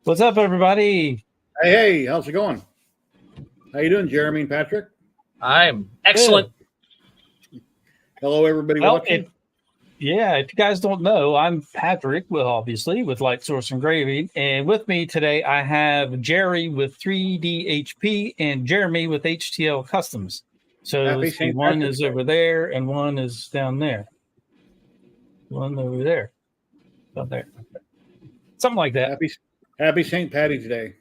What's up, everybody? Hey, how's it going? How you doing, Jeremy and Patrick? I'm excellent. Good. Hello, everybody watching. If you guys don't know, I'm Patrick, obviously, with Lightsource Engraving. And with me today, I have Jerry with 3D HP and Jeremy with HTL Customs. So one is over there and one is down there. One over there. Up there. Something like that. Happy St. Patty's Day.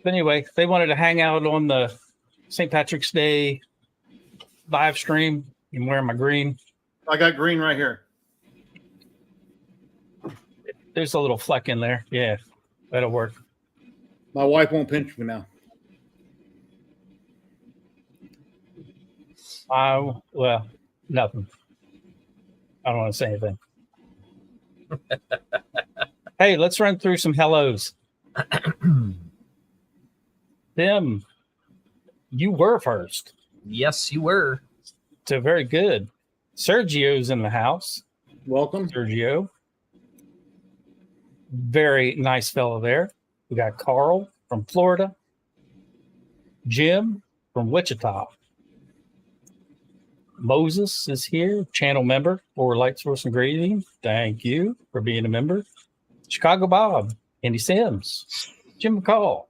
But anyway, they wanted to hang out on the St. Patrick's Day live stream. I'm wearing my green. I got green right here. There's a little fleck in there. Yeah, that'll work. My wife won't pinch me now. Well, nothing. I don't want to say anything. Hey, let's run through some hellos. Tim, you were first. Yes, you were. So very good. Sergio's in the house. Welcome, Sergio. Very nice fellow there. We got Carl from Florida. Jim from Wichita. Moses is here, channel member for Lightsource Engraving. Thank you for being a member. Chicago Bob, Andy Sims, Jim McCall.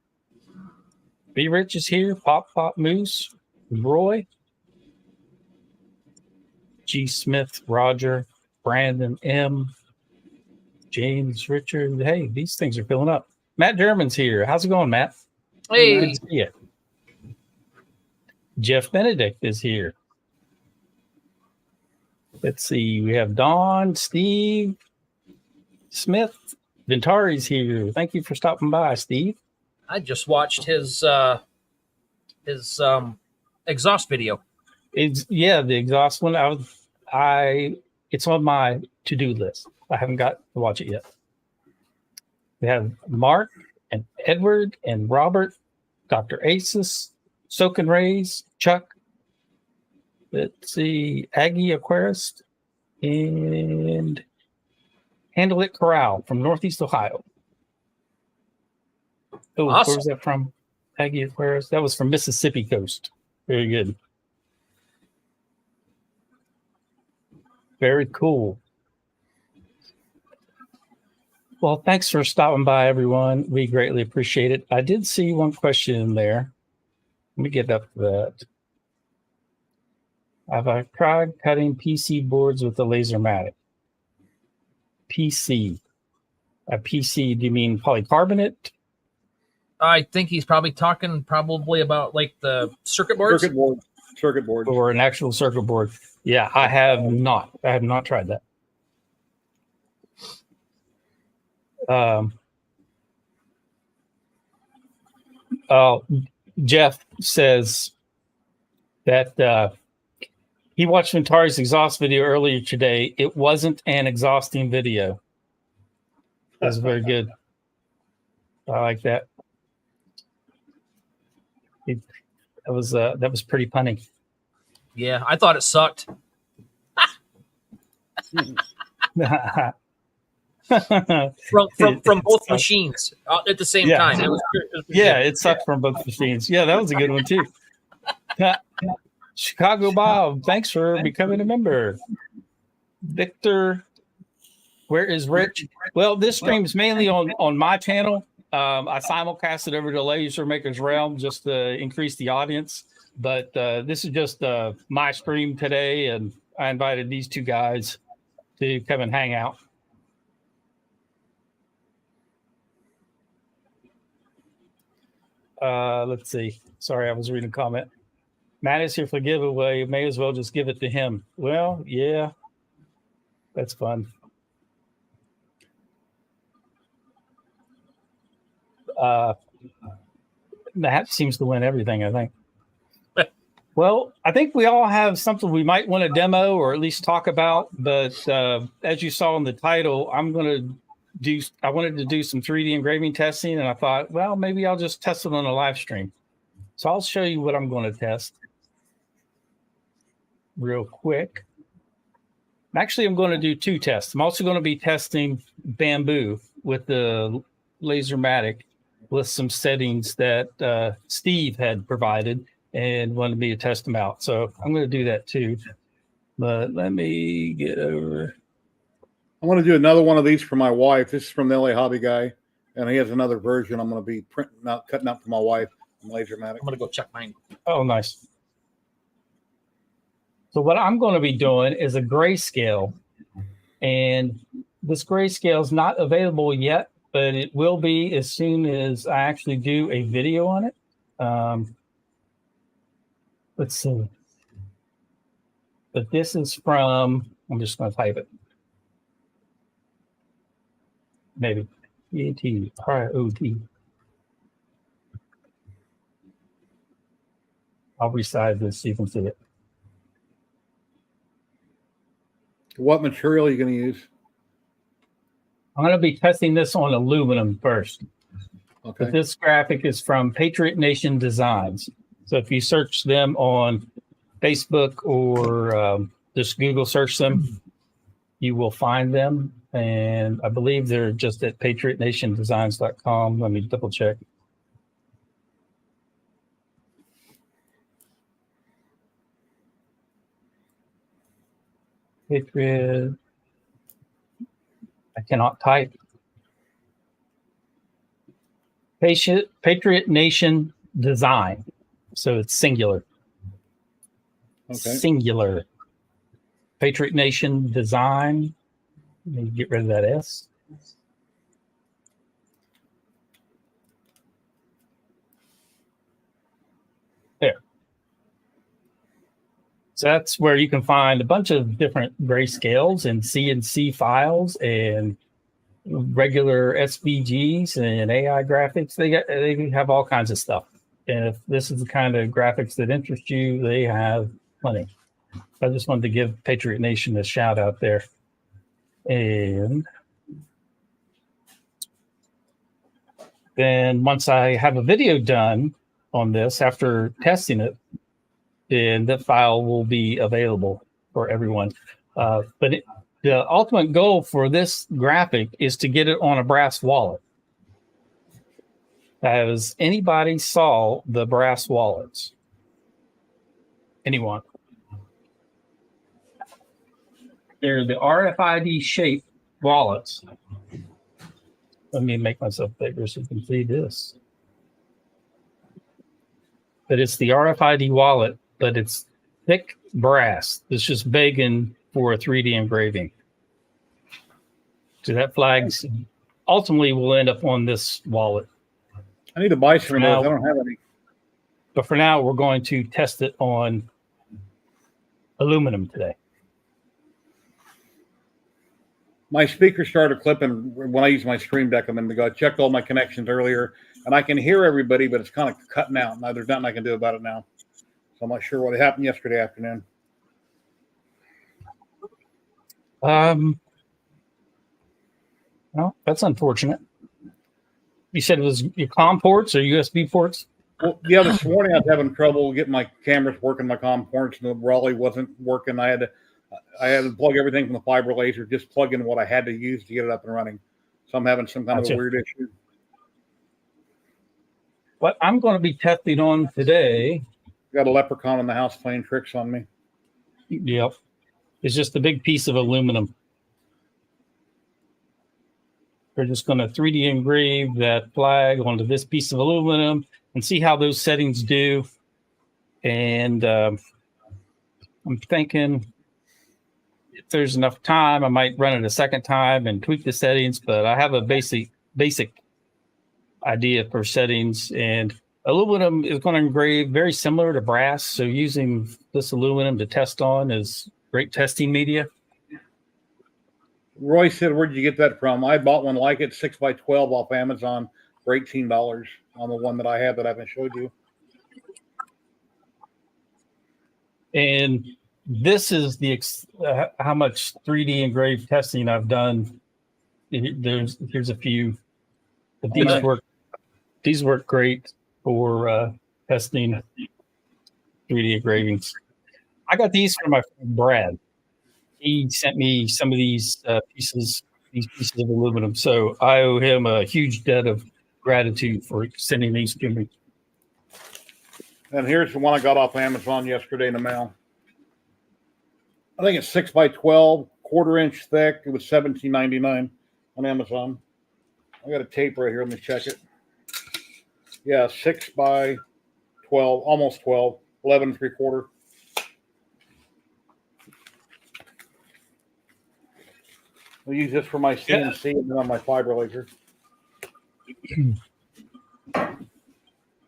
B Rich is here. Pop Moose, Roy, G Smith, Roger, Brandon M, James, Richard. Hey, these things are filling up. Matt German's here. How's it going, Matt? Hey. Good to see you. Jeff Benedict is here. Let's see. We have Don, Steve, Smith, Ventari's here. Thank you for stopping by, Steve. I just watched his exhaust video. The exhaust one. It's on my to-do list. I haven't got to watch it yet. We have Mark and Edward and Robert, Dr. Asus, Soak and Rays, Chuck. Let's see, Aggie Aquarist and Handle It Corral from Northeast Ohio. Oh, awesome. Where was that from? Aggie Aquarist. That was from Mississippi coast. Very good. Very cool. Well, thanks for stopping by, everyone. We greatly appreciate it. I did see one question in there. Let me get up to that. Have I tried cutting PC boards with the laserMATIC? PC. A PC, do you mean polycarbonate? I think he's probably talking about like the circuit boards. Circuit board. Or an actual circuit board. Yeah, I have not. I have not tried that. Jeff says that he watched Ventari's exhaust video earlier today. It wasn't an exhausting video. That's very good. I like that. That was pretty punny. Yeah, I thought it sucked. from both machines at the same time. It sucked from both machines. Yeah, that was a good one too. Chicago Bob, thanks for becoming a member. Victor, where is Rich? Well, this stream is mainly on my channel. I simulcast it over to Laser Maker's Realm just to increase the audience. But this is just my stream today, and I invited these two guys to come and hang out. Let's see. Sorry, I was reading a comment. Matt is here for the giveaway. May as well just give it to him. Well, yeah, that's fun. Matt seems to win everything, I think. Well, I think we all have something we might want to demo or at least talk about. But as you saw in the title, I wanted to do some 3D engraving testing, and I thought, well, maybe I'll just test it on a live stream. So I'll show you what I'm going to test real quick. Actually, I'm going to do two tests. I'm also going to be testing bamboo with the laserMATIC with some settings that Steve had provided and wanted me to test them out. So I'm going to do that too. But let me get over. I want to do another one of these for my wife. This is from the LA Hobby Guy, and he has another version I'm going to be printing out, cutting out for my wife in laserMATIC. I'm gonna go check mine. Oh, nice. So what I'm going to be doing is a grayscale, and this grayscale is not available yet, but it will be as soon as I actually do a video on it. Let's see. But this is from, I'm just going to type it. Maybe. PATRIOT. I'll resize this so you can see it. What material are you going to use? I'm going to be testing this on aluminum first. Okay. But this graphic is from Patriot Nation Designs. So if you search them on Facebook or just Google search them, you will find them. And I believe they're just at patriotnationdesigns.com. Let me double check. Patriot. I cannot type. Patriot Nation Design. So it's singular. Okay. Singular. Patriot Nation Design. Let me get rid of that S. There. So that's where you can find a bunch of different grayscales and CNC files and regular SVGs and AI graphics. They have all kinds of stuff. And if this is the kind of graphics that interest you, they have plenty. I just wanted to give Patriot Nation a shout out there. And then once I have a video done on this after testing it, then the file will be available for everyone. But the ultimate goal for this graphic is to get it on a brass wallet. Has anybody saw the brass wallets? Anyone? They're the RFID shaped wallets. Let me make myself bigger so you can see this. But it's the RFID wallet, but it's thick brass. It's just begging for a 3D engraving. So that flags ultimately will end up on this wallet. I need to buy some of those. I don't have any. But for now, we're going to test it on aluminum today. My speaker started clipping when I use my Stream Deck. I checked all my connections earlier, and I can hear everybody, but it's kind of cutting out. Now there's nothing I can do about it now. So I'm not sure what happened yesterday afternoon. Well, that's unfortunate. You said it was your COM ports or USB ports? Well, yeah, this morning I was having trouble getting my cameras working, my COM ports, and the Raleigh wasn't working. I had to plug everything from the fiber laser, just plug in what I had to use to get it up and running. So I'm having some kind of a weird issue. What I'm going to be testing on today. Got a leprechaun in the house playing tricks on me. Yep. It's just a big piece of aluminum. We're just going to 3D engrave that flag onto this piece of aluminum and see how those settings do. And I'm thinking if there's enough time, I might run it a second time and tweak the settings. But I have a basic idea for settings. And aluminum is going to engrave very similar to brass. So using this aluminum to test on is great testing media. Roy said, where'd you get that from? I bought one like it, 6x12 off Amazon for $18 on the one that I have that I haven't showed you. And this is the how much 3D engraved testing I've done. Here's a few. But these work great for testing 3D engravings. I got these from my friend Brad. He sent me some of these pieces of aluminum. So I owe him a huge debt of gratitude for sending these to me. And here's the one I got off Amazon yesterday in the mail. I think it's 6 by 12, quarter-inch thick. It was $17.99 on Amazon. I got a tape right here. Let me check it. Yeah, 6 by 12, almost 12, 11 3/4. I'll use this for my CNC and then on my fiber laser.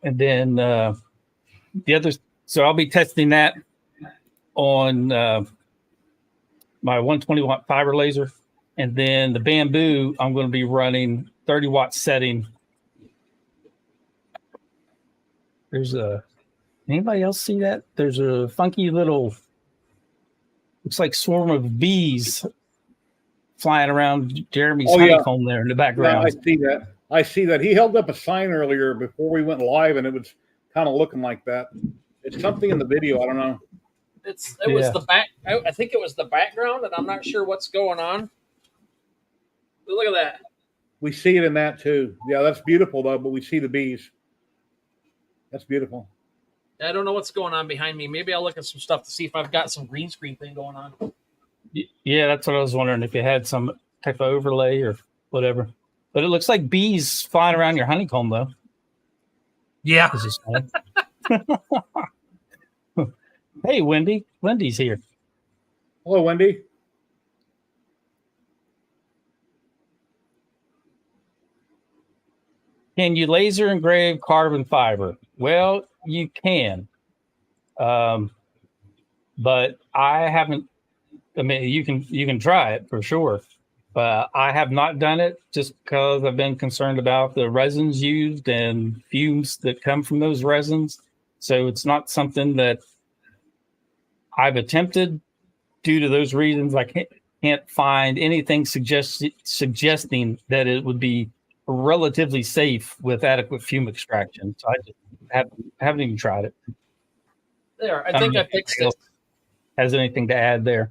And then the others, so I'll be testing that on my 120 watt fiber laser. And then the bamboo, I'm going to be running 30 watt setting. There's anybody else see that? There's a funky little, looks like swarm of bees flying around Jeremy's honeycomb there in the background. Yeah, I see that. I see that. He held up a sign earlier before we went live, and it was kind of looking like that. It's something in the video. I don't know. It was the back. I think it was the background, and I'm not sure what's going on. Look at that. We see it in that too. Yeah, that's beautiful though. But we see the bees. That's beautiful. I don't know what's going on behind me. Maybe I'll look at some stuff to see if I've got some green screen thing going on. Yeah, that's what I was wondering, if you had some type of overlay or whatever. But it looks like bees flying around your honeycomb, though. Yeah. Hey, Wendy. Wendy's here. Hello, Wendy. Can you laser engrave carbon fiber? Well, you can. But I haven't. I mean, you can try it for sure, but I have not done it just because I've been concerned about the resins used and fumes that come from those resins. So it's not something that I've attempted due to those reasons. I can't find anything suggesting that it would be relatively safe with adequate fume extraction. So I just haven't even tried it. There, I think I fixed it. Has anything to add there?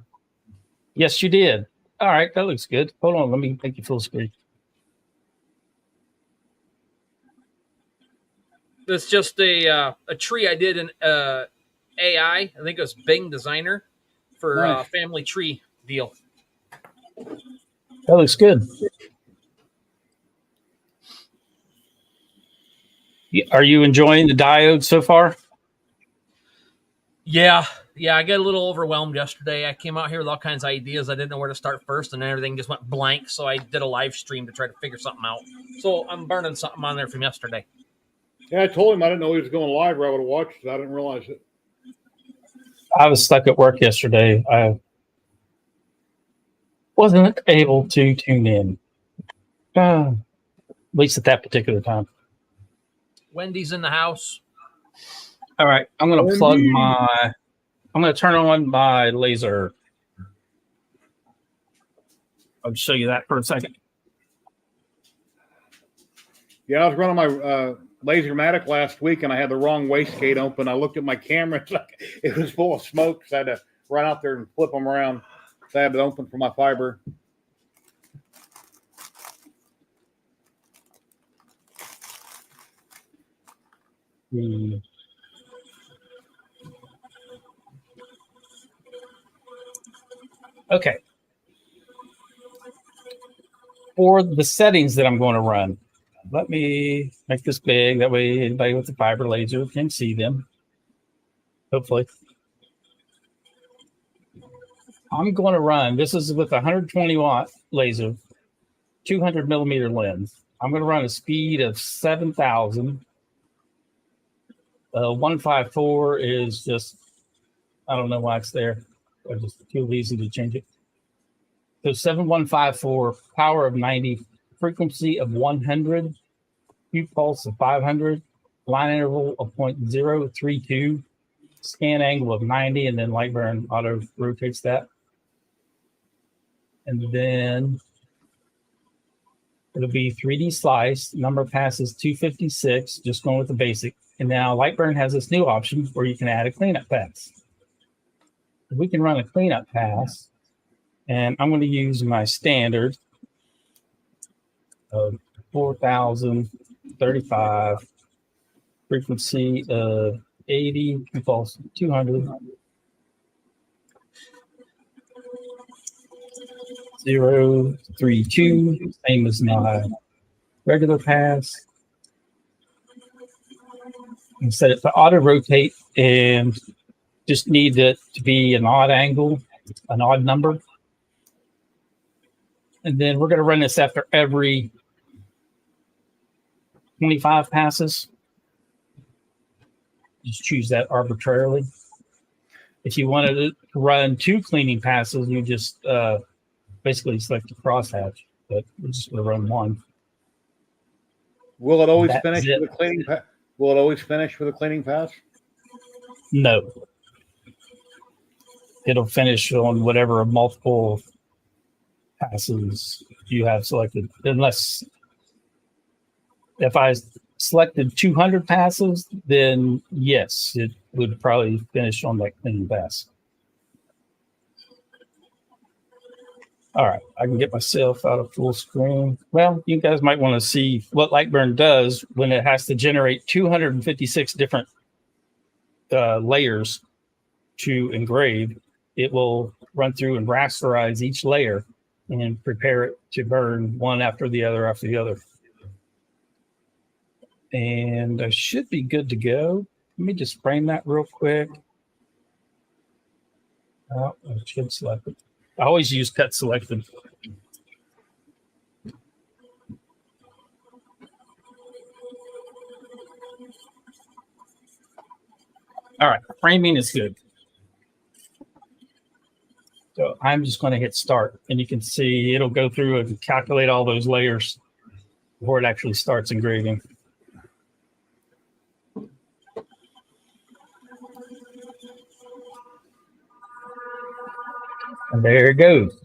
Yes, you did. All right, that looks good. Hold on, let me make you full screen. It's just a tree I did in AI. I think it was Bing Designer for family tree deal. That looks good. Are you enjoying the diode so far? Yeah, I got a little overwhelmed yesterday. I came out here with all kinds of ideas. I didn't know where to start first, and then everything just went blank. So I did a live stream to try to figure something out. So I'm burning something on there from yesterday. Yeah, I told him I didn't know he was going live, or I would have watched it. I didn't realize it. I was stuck at work yesterday. I wasn't able to tune in, at least at that particular time. Wendy's in the house. All right, I'm going to I'm going to turn on my laser. I'll just show you that for a second. Yeah, I was running my laserMATIC last week, and I had the wrong wastegate open. I looked at my camera; it was full of smoke. So I had to run out there and flip them around. So I had it open for my fiber. Okay. For the settings that I'm going to run, let me make this big. That way anybody with the fiber laser can see them. Hopefully. I'm going to run, this is with a 120 watt laser, 200 millimeter lens. I'm going to run a speed of 7,000. 154 is just, I don't know why it's there. I just feel easy to change it. So 7154, power of 90, frequency of 100, Q pulse of 500, line interval of 0.032, scan angle of 90, and then Lightburn auto rotates that. And then it'll be 3D slice, number of passes 256, just going with the basic. And now Lightburn has this new option where you can add a cleanup pass. We can run a cleanup pass, and I'm going to use my standard of 4,000 35, frequency of 80, impulse 200, 0, 3, 2, same as my regular pass. And set it to auto rotate and just need it to be an odd angle, an odd number. And then we're going to run this after every 25 passes. Just choose that arbitrarily. If you wanted to run 2 cleaning passes, you just basically select the crosshatch, but we're just going to run 1. Will it always That's finish it. with a cleaning pass? Will it always finish with a cleaning pass? No. It'll finish on whatever multiple passes you have selected, unless if I selected 200 passes, then yes, it would probably finish on that clean pass. All right, I can get myself out of full screen. Well, you guys might want to see what Lightburn does when it has to generate 256 different layers to engrave. It will run through and rasterize each layer and prepare it to burn one after the other after the other. And I should be good to go. Let me just frame that real quick. Oh, I should select it. I always use cut selected. All right, framing is good. So I'm just going to hit start, and you can see it'll go through and calculate all those layers before it actually starts engraving. And there it goes.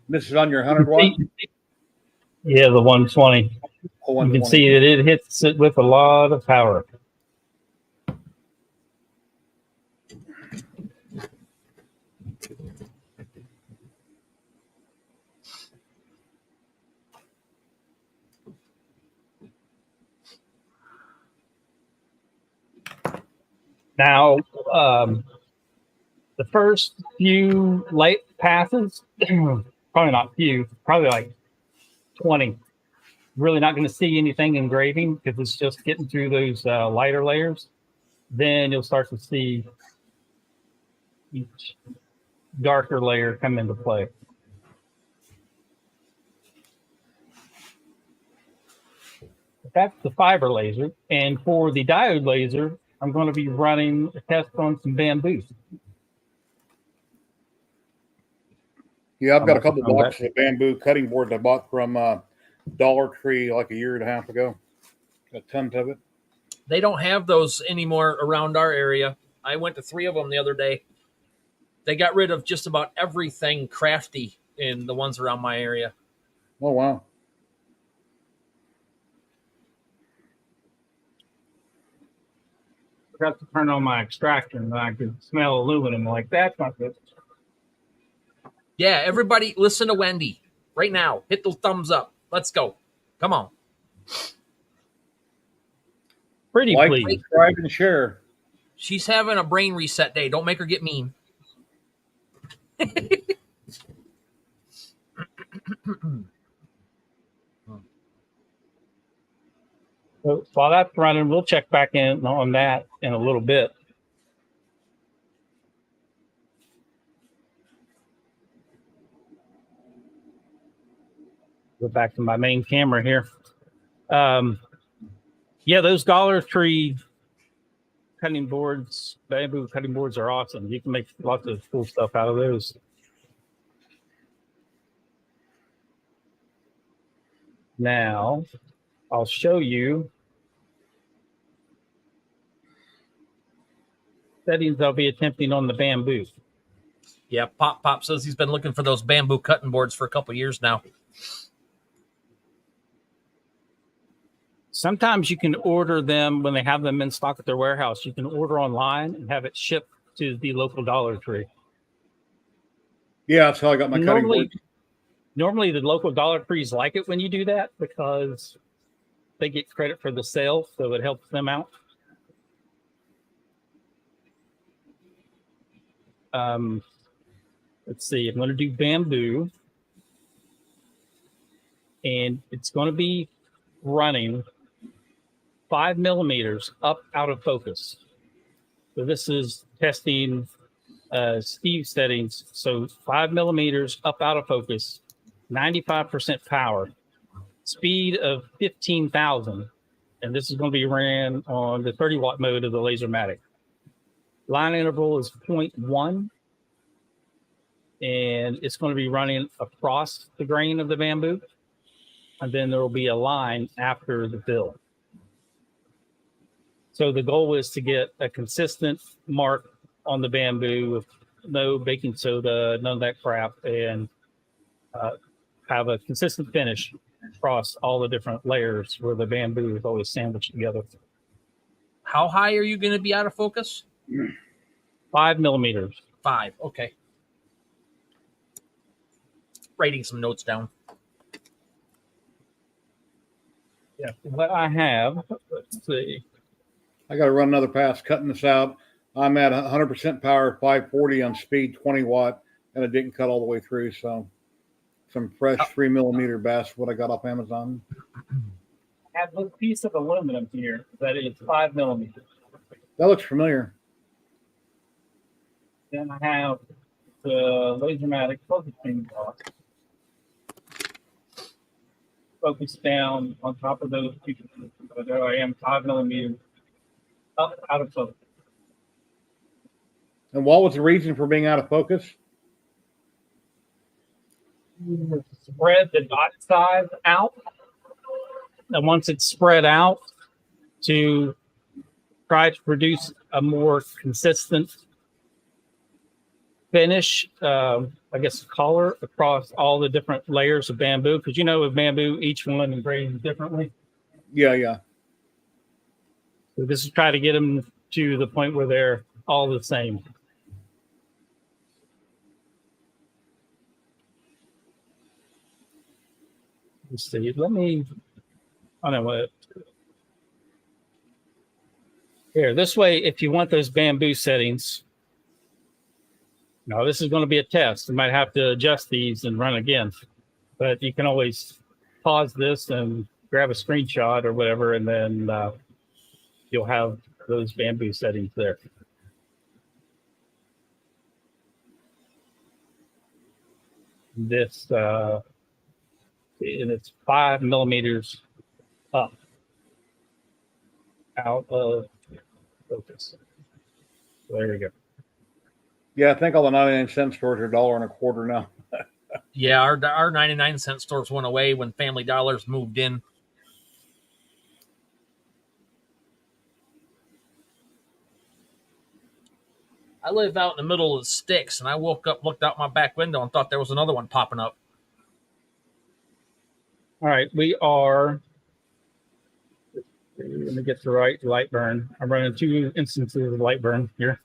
This is on your 100 watt? Yeah, the 120. Oh, you can see that it hits it with a lot of power. Now, the first few light passes, probably not few, probably like 20. Really not going to see anything engraving because it's just getting through those lighter layers. Then you'll start to see each darker layer come into play. That's the fiber laser. And for the diode laser, I'm going to be running a test on some bamboo. Yeah, I've got a couple boxes of bamboo cutting boards I bought from Dollar Tree like a year and a half ago. Got tons of it. They don't have those anymore around our area. I went to 3 of them the other day. They got rid of just about everything crafty in the ones around my area. Oh, wow. Forgot to turn on my extraction and I could smell aluminum. Like, that's not good. Yeah, everybody listen to Wendy right now. Hit the thumbs up. Let's go. Come on. Pretty like, please. Subscribe, and share. She's having a brain reset day. Don't make her get mean. So while that's running, we'll check back in on that in a little bit. Go back to my main camera here. Yeah, those Dollar Tree cutting boards, bamboo cutting boards are awesome. You can make lots of cool stuff out of those. Now, I'll show you settings I'll be attempting on the bamboo. Yeah, Pop says he's been looking for those bamboo cutting boards for a couple years now. Sometimes you can order them when they have them in stock at their warehouse. You can order online and have it shipped to the local Dollar Tree. Yeah, that's how I got my cutting Normally, board. normally the local Dollar Trees like it when you do that because they get credit for the sale, so it helps them out. Let's see, I'm going to do bamboo, and it's going to be running 5 millimeters up out of focus. So this is testing Steve settings. So 5 millimeters up out of focus, 95% power, speed of 15,000. And this is going to be ran on the 30-watt mode of the laserMATIC. Line interval is 0.1. And it's going to be running across the grain of the bamboo. And then there will be a line after the fill. So the goal is to get a consistent mark on the bamboo with no baking soda, none of that crap, and have a consistent finish across all the different layers where the bamboo is always sandwiched together. How high are you going to be out of focus? 5 millimeters. 5. Okay. Writing some notes down. Yeah. What I have, let's see. I got to run another pass cutting this out. I'm at 100% power, 540 on speed, 20 watt, and it didn't cut all the way through. So some fresh 3 millimeter bass, what I got off Amazon. I have a piece of aluminum here that is 5 millimeters. That looks familiar. Then I have the laserMATIC focusing block. Focus down on top of those two. So there I am, 5 millimeters up out of focus. And what was the reason for being out of focus? Spread the dot size out. And once it's spread out, to try to produce a more consistent finish, I guess, color across all the different layers of bamboo. Because with bamboo, each one engraves differently. Yeah. So this is try to get them to the point where they're all the same. Let's see. I don't know what. Here, this way, if you want those bamboo settings, now this is going to be a test. You might have to adjust these and run again, but you can always pause this and grab a screenshot or whatever, and then you'll have those bamboo settings there. This, and it's 5 millimeters up out of focus. So there we go. Yeah, I think all the 99-cent stores are $1.25 now. Yeah, our 99-cent stores went away when Family Dollars moved in. I live out in the middle of the sticks, and I woke up, looked out my back window, and thought there was another one popping up. All right, we are. Let me get the right light burn. I'm running 2 instances of light burn here.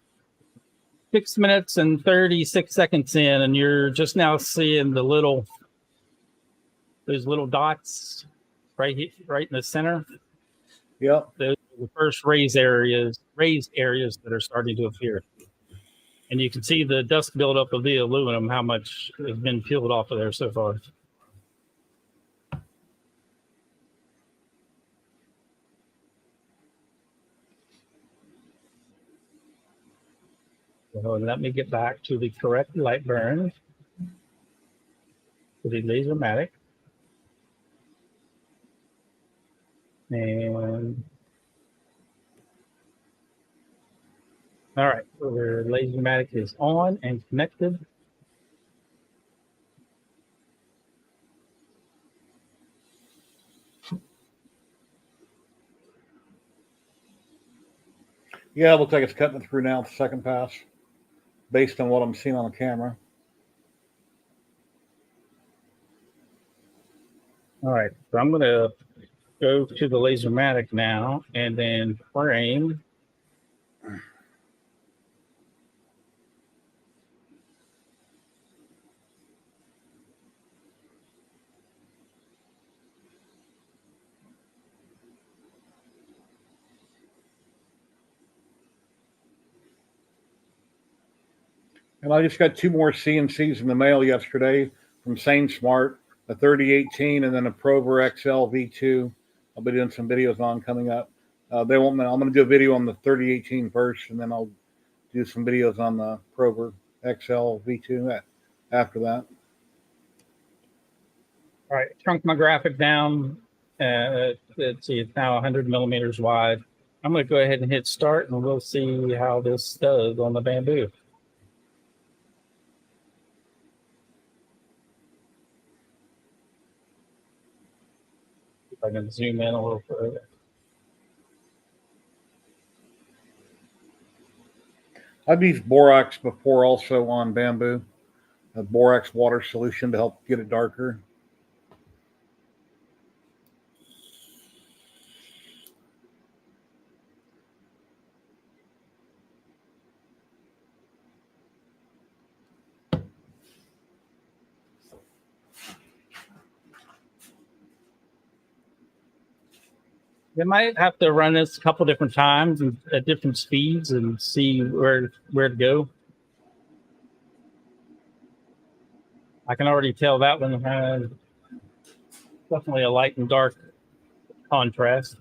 6 minutes and 36 seconds in, and you're just now seeing those little dots right in the center. Yep. Those are the first raised areas that are starting to appear. And you can see the dust buildup of the aluminum, how much has been peeled off of there so far. So let me get back to the correct light burn for the laserMATIC. And all right, so the laserMATIC is on and connected. Yeah, it looks like it's cutting it through now, the second pass, based on what I'm seeing on the camera. All right, so I'm going to go to the laserMATIC now and then frame. And I just got 2 more CNCs in the mail yesterday from Sane Smart, a 3018 and then a Prover XL V2. I'll be doing some videos on coming up. I'm going to do a video on the 3018 first, and then I'll do some videos on the Prover XL V2 after that. All right, shrunk my graphic down. Let's see, it's now 100 millimeters wide. I'm going to go ahead and hit start, and we'll see how this does on the bamboo. If I can zoom in a little further. I've used borax before also on bamboo, a borax water solution to help get it darker. You might have to run this a couple different times and at different speeds and see where to go. I can already tell that one has definitely a light and dark contrast.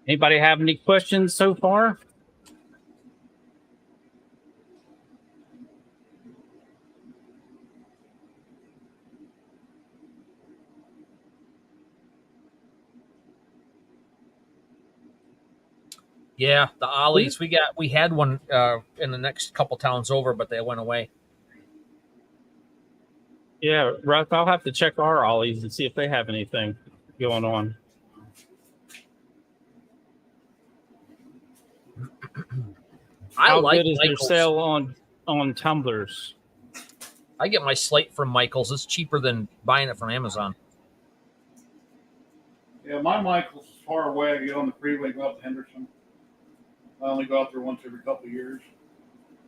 Anybody have any questions so far? Yeah, the ollies. We had one in the next couple towns over, but they went away. Yeah, Russ, I'll have to check our ollies and see if they have anything going on. How good is their sale on tumblers? I get my slate from Michael's. It's cheaper than buying it from Amazon. Yeah, my Michael's is far away. I get on the freeway, go out to Henderson. I only go out there once every couple of years.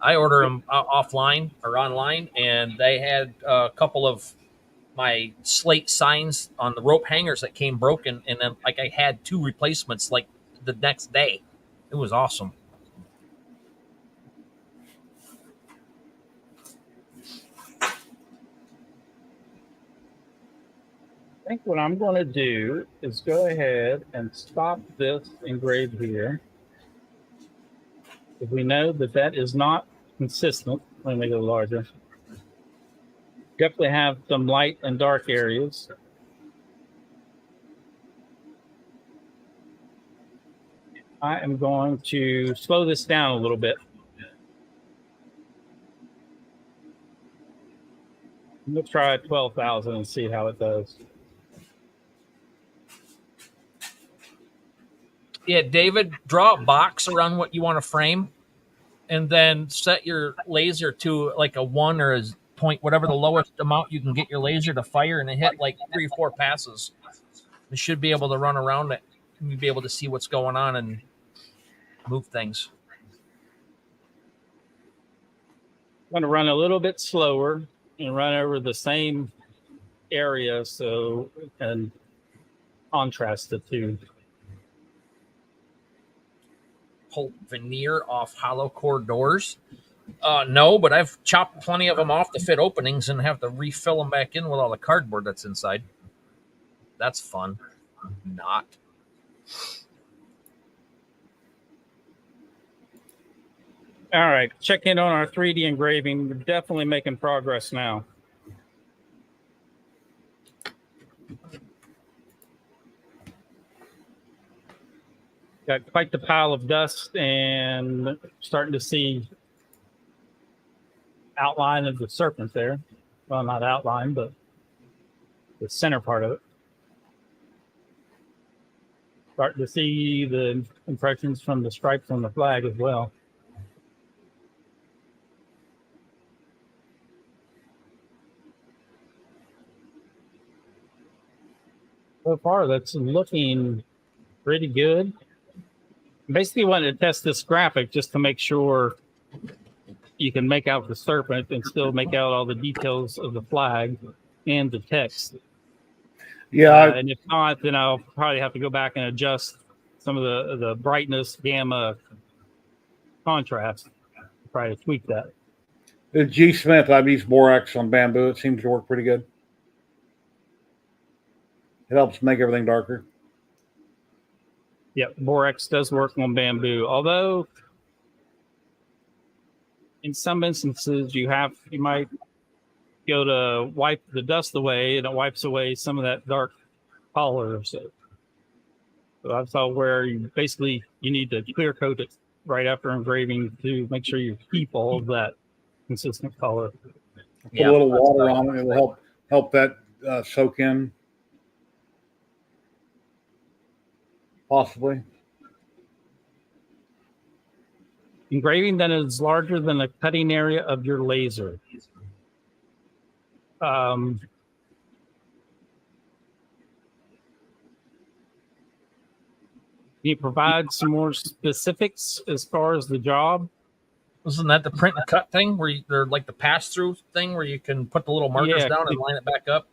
I order them offline or online, and they had a couple of my slate signs on the rope hangers that came broken, and then like I had 2 replacements like the next day. It was awesome. I think what I'm going to do is go ahead and stop this engrave here. If we know that is not consistent, let me go larger. Definitely have some light and dark areas. I am going to slow this down a little bit. I'm going to try 12,000 and see how it does. Yeah, David, draw a box around what you want to frame, and then set your laser to like a 1 or a point, whatever the lowest amount you can get your laser to fire, and it hit like 3 or 4 passes. You should be able to run around it. You'll be able to see what's going on and move things. I'm going to run a little bit slower and run over the same area so and contrast the two. Pull veneer off hollow core doors? No, but I've chopped plenty of them off to fit openings and have to refill them back in with all the cardboard that's inside. That's fun. Not. All right, check in on our 3D engraving. We're definitely making progress now. Got quite the pile of dust and starting to see outline of the serpent there. Well, not outline, but the center part of it. Starting to see the impressions from the stripes on the flag as well. So far, that's looking pretty good. Basically wanted to test this graphic just to make sure, you can make out the serpent and still make out all the details of the flag and the text. Yeah, and if not, then I'll probably have to go back and adjust some of the brightness, gamma, contrast, try to tweak that. the G Smith, I've used borax on bamboo. It seems to work pretty good. It helps make everything darker. Yep, borax does work on bamboo, although in some instances you might go to wipe the dust away and it wipes away some of that dark color. So I saw where you need to clear coat it right after engraving to make sure you keep all of that consistent color. Put a little water on it. It will help that soak in. Possibly. Engraving then is larger than the cutting area of your laser. Can you provide some more specifics as far as the job? Wasn't that the print and cut thing where they're like the pass-through thing where you can put the little markers down and line it back up?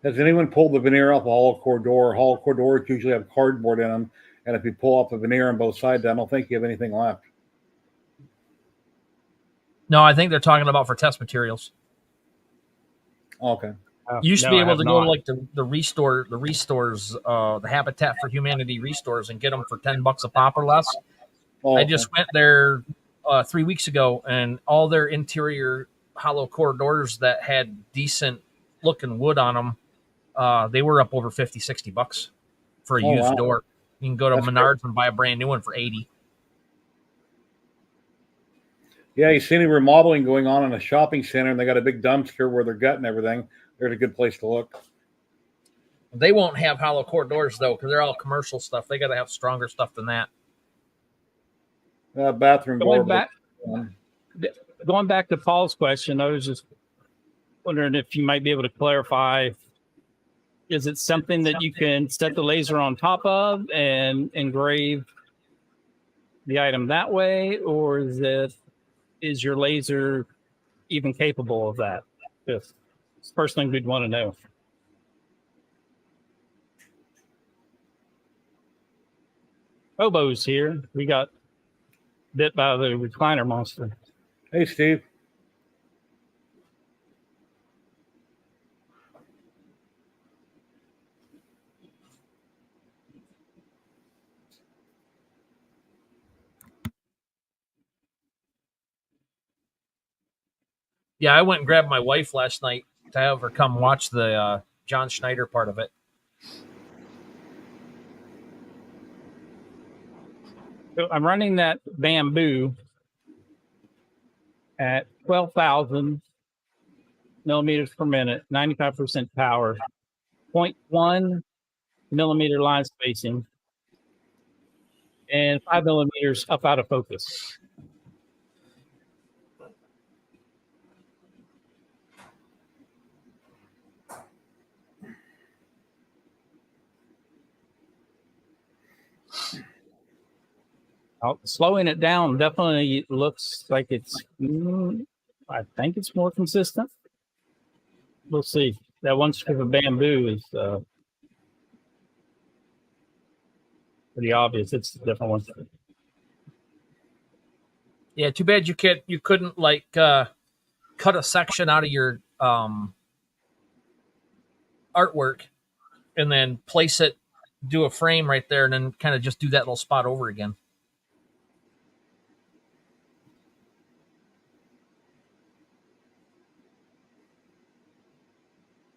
Has anyone pulled the veneer off a hollow core door? Hollow core doors usually have cardboard in them, and if you pull off the veneer on both sides, I don't think you have anything left. No, I think they're talking about for test materials. Okay. You used to be able to go to like the restores, the Habitat for Humanity restores, and get them for $10 a pop or less. I just went there 3 weeks ago, and all their interior hollow core doors that had decent looking wood on them, they were up over $50-$60 for a used door. You can go to Menards and buy a brand new one for $80. Yeah, you see any remodeling going on in a shopping center, and they got a big dumpster where they're gutting everything. There's a good place to look. They won't have hollow core doors though, because they're all commercial stuff. They got to have stronger stuff than that. Bathroom door. Going back to Paul's question, I was just wondering if you might be able to clarify: is it something that you can set the laser on top of and engrave the item that way, or is your laser even capable of that? It's the first thing we'd want to know. Bobo's here. We got bit by the recliner monster. Hey, Steve. Yeah, I went and grabbed my wife last night to have her come watch the John Schneider part of it. So I'm running that bamboo at 12,000 millimeters per minute, 95% power, 0.1 millimeter line spacing, and 5 millimeters up out of focus. Slowing it down definitely looks like it's, I think it's more consistent. We'll see. That one strip of bamboo is pretty obvious. It's a different one. Yeah, too bad you couldn't like cut a section out of your artwork and then place it, do a frame right there, and then kind of just do that little spot over again.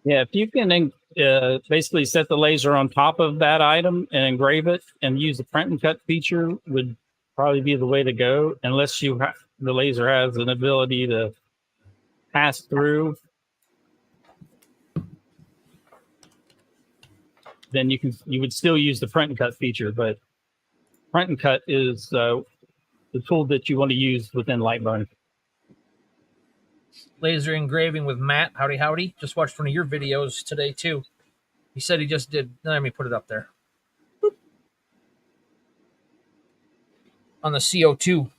Yeah, if you can basically set the laser on top of that item and engrave it and use the print and cut feature would probably be the way to go, unless the laser has an ability to pass through. Then you would still use the print and cut feature, but print and cut is the tool that you want to use within Lightburn. Laser engraving with Matt. Howdy. Just watched one of your videos today too. He said he just did. Let me put it up there. Boop. on the CO2.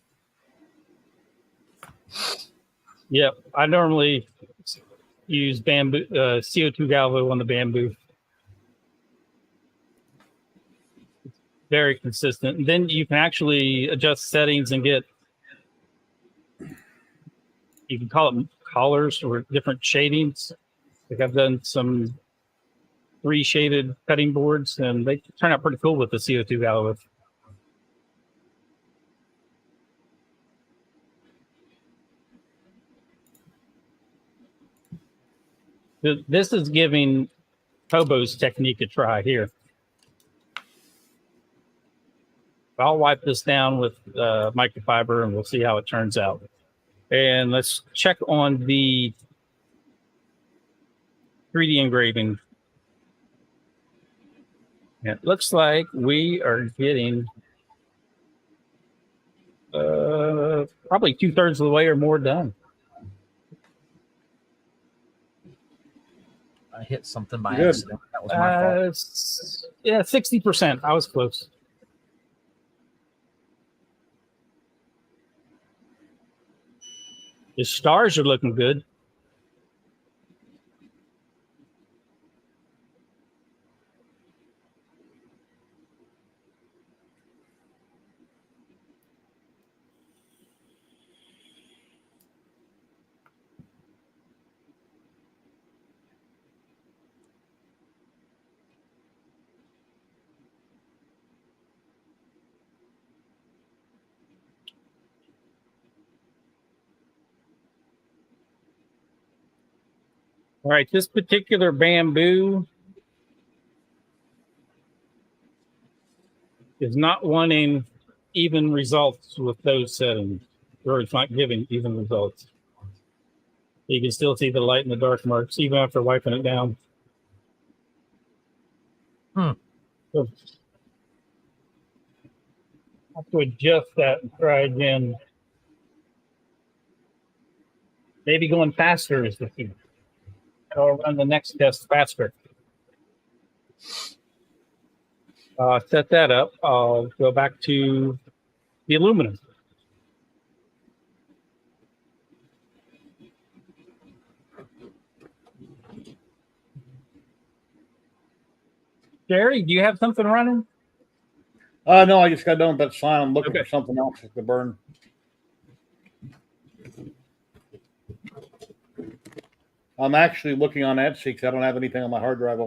Yep, I normally use bamboo CO2 galvo on the bamboo. Very consistent. And then you can actually adjust settings and get, you can call it colors or different shadings. Like I've done some 3 shaded cutting boards, and they turn out pretty cool with the CO2 galvo. This is giving Hobo's technique a try here. I'll wipe this down with microfiber and we'll see how it turns out. And let's check on the 3D engraving. It looks like we are getting probably 2/3 of the way or more done. I hit something by Good. accident. That was my fault. Yeah, 60%. I was close. The stars are looking good. All right, this particular bamboo is not wanting even results with those settings, or it's not giving even results. You can still see the light and the dark marks even after wiping it down. So I have to adjust that and try again. Maybe going faster is the key. I'll run the next test faster. Set that up. I'll go back to the aluminum. Jerry, do you have something running? No, I just got done with that sign. I'm looking Okay. for something else to burn. I'm actually looking on Etsy because I don't have anything on my hard drive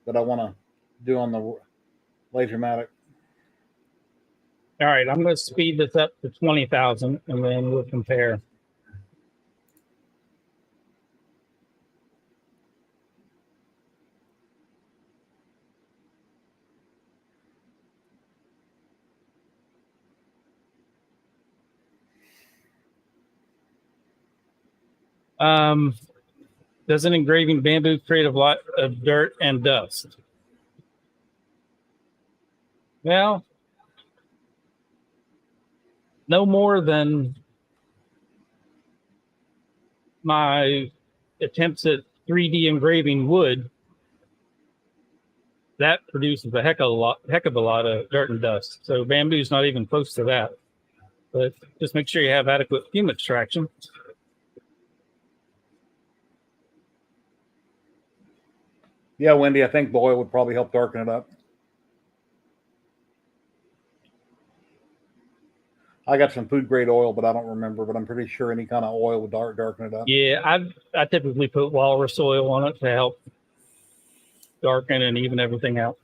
that I want to do on the laserMATIC. All right, I'm going to speed this up to 20,000 and then we'll compare. Does an engraving bamboo create a lot of dirt and dust? Well, no more than my attempts at 3D engraving wood. That produces a heck of a lot of dirt and dust. So bamboo's not even close to that. But just make sure you have adequate FUME extraction. Yeah, Wendy, I think the oil would probably help darken it up. I got some food grade oil, but I don't remember. But I'm pretty sure any kind of oil would darken it up. Yeah, I typically put walrus oil on it to help darken and even everything out.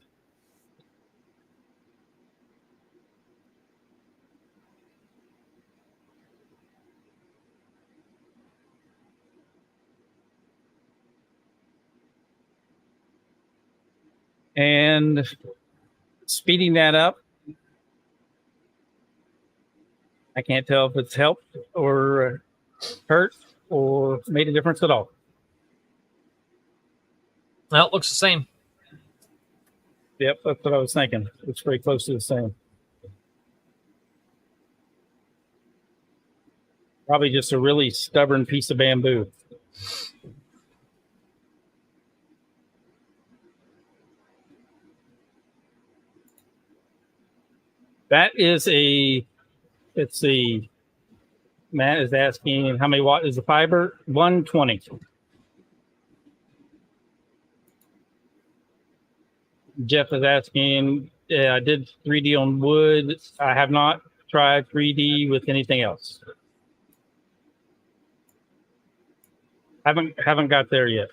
And speeding that up, I can't tell if it's helped or hurt or made a difference at all. Well, it looks the same. Yep, that's what I was thinking. It's pretty close to the same. Probably just a really stubborn piece of bamboo. That is a Let's see. Matt is asking how many watt is the fiber? 120. Jeff is asking, I did 3D on wood. I have not tried 3D with anything else. Haven't got there yet.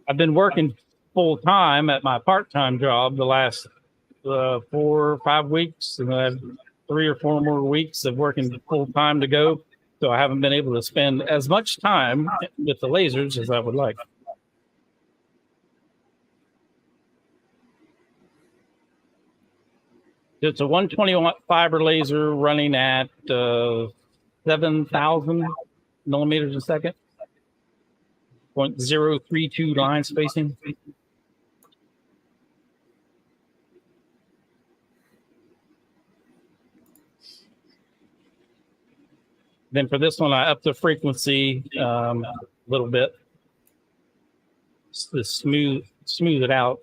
I've been working full time at my part-time job the last 4 or 5 weeks, and I have 3 or 4 more weeks of working full time to go. So I haven't been able to spend as much time with the lasers as I would like. It's a 120 watt fiber laser running at 7,000 millimeters a second. 0.032 line spacing. Then for this one, I upped the frequency a little bit to smooth it out.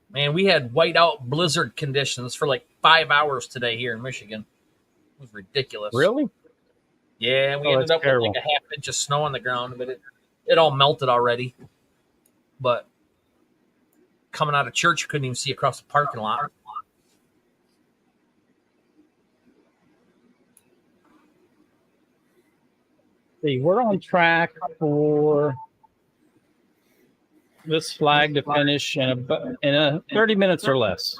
Man, we had whiteout blizzard conditions for like 5 hours today here in Michigan. It was ridiculous. Really? Yeah, we ended up with like a half inch of snow on the ground, but it all melted already. But coming out of church, you couldn't even see across the parking lot. See, we're on track for this flag to finish in 30 minutes or less.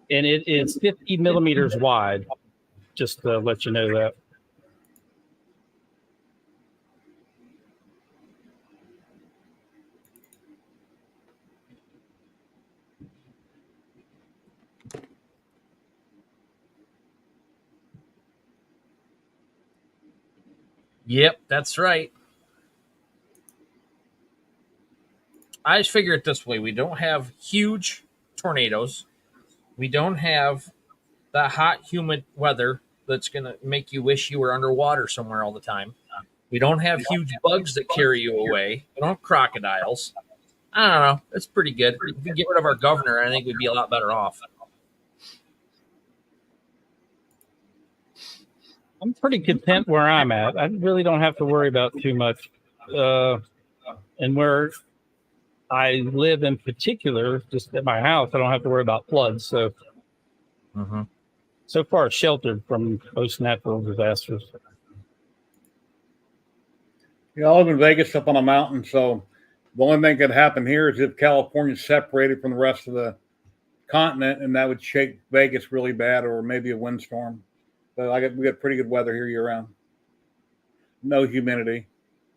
And it is 50 millimeters wide, just to let you know that. Yep, that's right. I just figure it this way. We don't have huge tornadoes. We don't have that hot, humid weather that's going to make you wish you were underwater somewhere all the time. We don't have huge bugs that carry you away. We don't have crocodiles. I don't know. It's pretty good. If we get rid of our governor, I think we'd be a lot better off. I'm pretty content where I'm at. I really don't have to worry about too much. And where I live in particular, just at my house, I don't have to worry about floods. So, so far sheltered from most natural disasters. Yeah, I live in Vegas up on a mountain, so the only thing that could happen here is if California's separated from the rest of the continent, and that would shake Vegas really bad, or maybe a windstorm. But we got pretty good weather here year round. No humidity.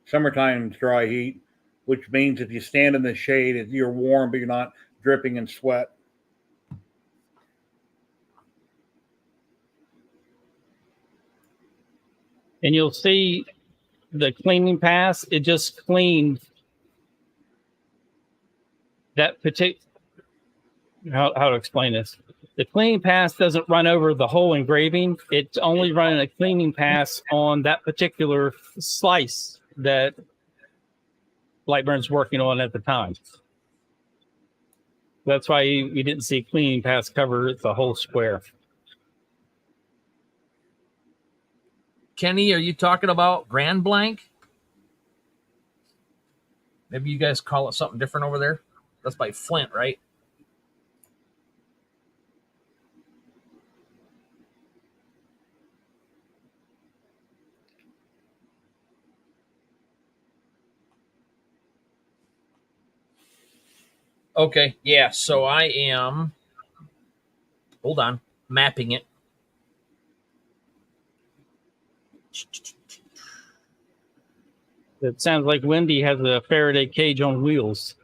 Summertime dry heat, which means if you stand in the shade, you're warm, but you're not dripping in sweat. And you'll see the cleaning pass, it just cleaned that particular, how to explain this. The cleaning pass doesn't run over the whole engraving. It's only running a cleaning pass on that particular slice that Lightburn's working on at the time. That's why we didn't see cleaning pass cover the whole square. Kenny, are you talking about Grand Blanc? Maybe you guys call it something different over there. That's by Flint, right? Okay, yeah, so I am, hold on, mapping it. It sounds like Wendy has a Faraday cage on wheels.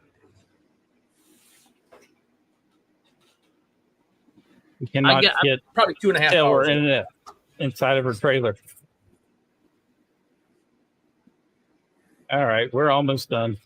You cannot get probably 2.5 hours internet inside of her trailer. All right, we're almost done.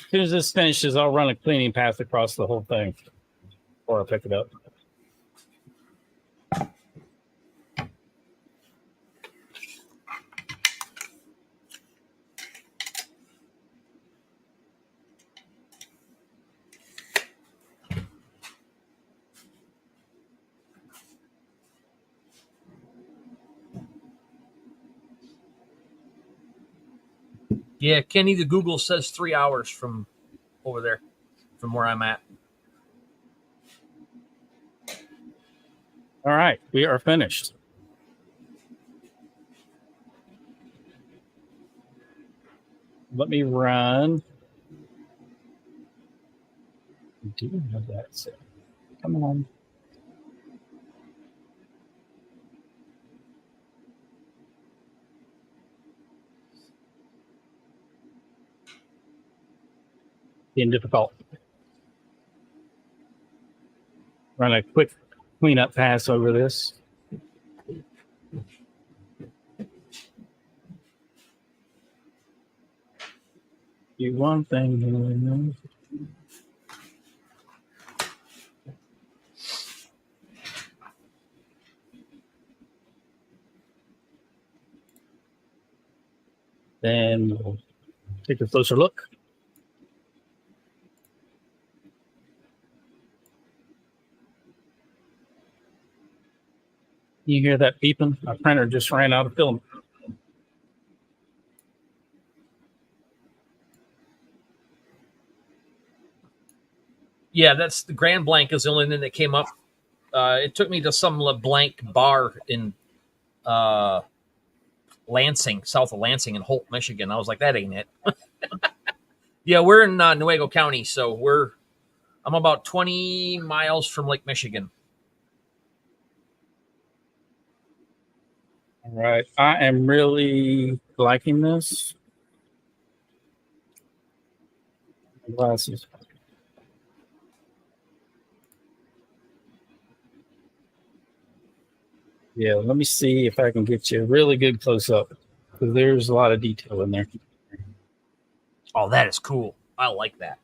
soon as this finishes, I'll run a cleaning path across the whole thing before I pick it up. Yeah, Kenny the Google says 3 hours from over there, from where I'm at. All right, we are finished. Let me run. I do have that set. Come on. Being difficult. Run a quick cleanup pass over this. Do one thing here. Then we'll take a closer look. You hear that beeping? My printer just ran out of film. Yeah, that's the Grand Blanc is the only thing that came up. It took me to some LeBlanc bar in Lansing, south of Lansing in Holt, Michigan. I was like, that ain't it. Yeah, we're in Newaygo County, so I'm about 20 miles from Lake Michigan. All right, I am really liking this. Glasses. Yeah, let me see if I can get you a really good close up because there's a lot of detail in there. Oh, that is cool. I like that.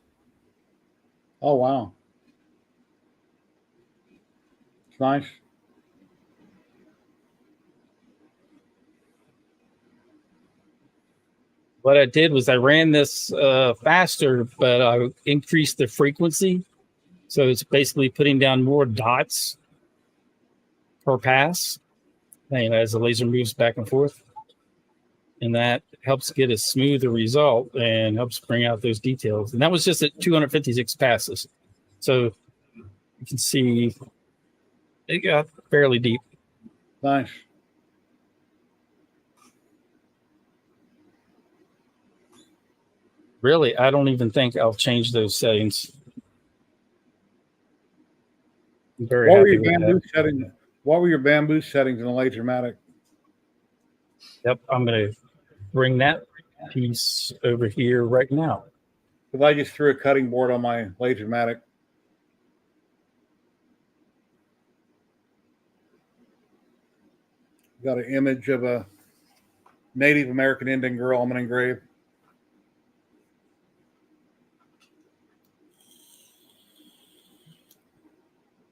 Oh, wow. It's nice. What I did was I ran this faster, but I increased the frequency. So it's basically putting down more dots per pass, as the laser moves back and forth. And that helps get a smoother result and helps bring out those details. And that was just at 256 passes. So you can see it got fairly deep. Nice. Really, I don't even think I'll change those settings. I'm very What were happy your with bamboo that. settings? What were your bamboo settings in the laserMATIC? Yep, I'm going to bring that piece over here right now. Because I just threw a cutting board on my laserMATIC. Got an image of a Native American Indian girl I'm going to engrave.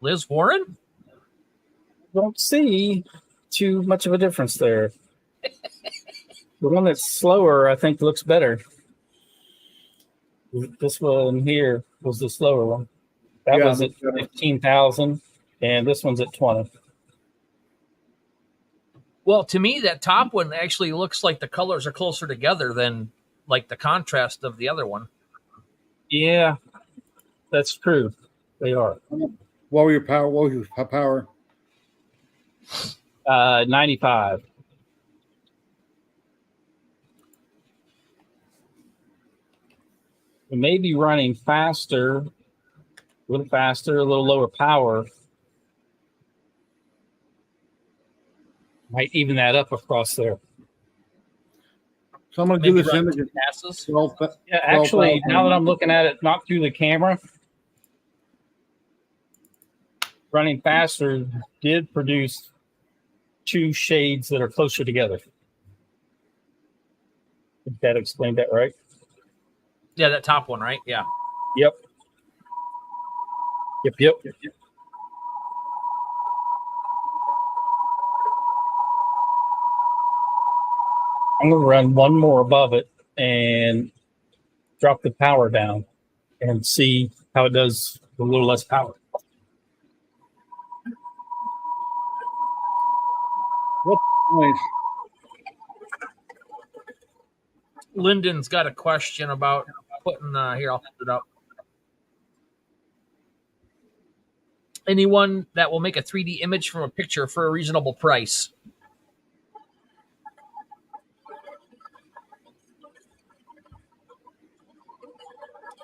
Liz Warren? Don't see too much of a difference there. The one that's slower, I think, looks better. This one here was the slower one. That was at 15,000, and this one's at 20. Well, to me, that top one actually looks like the colors are closer together than like the contrast of the other one. Yeah, that's true. They are. What were your power? What was your power? 95. We may be running faster, a little lower power. Might even that up across there. So I'm going to do this image at passes. 12. Yeah, actually, now that I'm looking at it, not through the camera, running faster did produce two shades that are closer together. Did that explain that right? Yeah, that top one, right? Yeah. Yep. Yep. I'm going to run one more above it and drop the power down and see how it does with a little less power. What noise? Lyndon's got a question about putting here. I'll hold it up. Anyone that will make a 3D image from a picture for a reasonable price?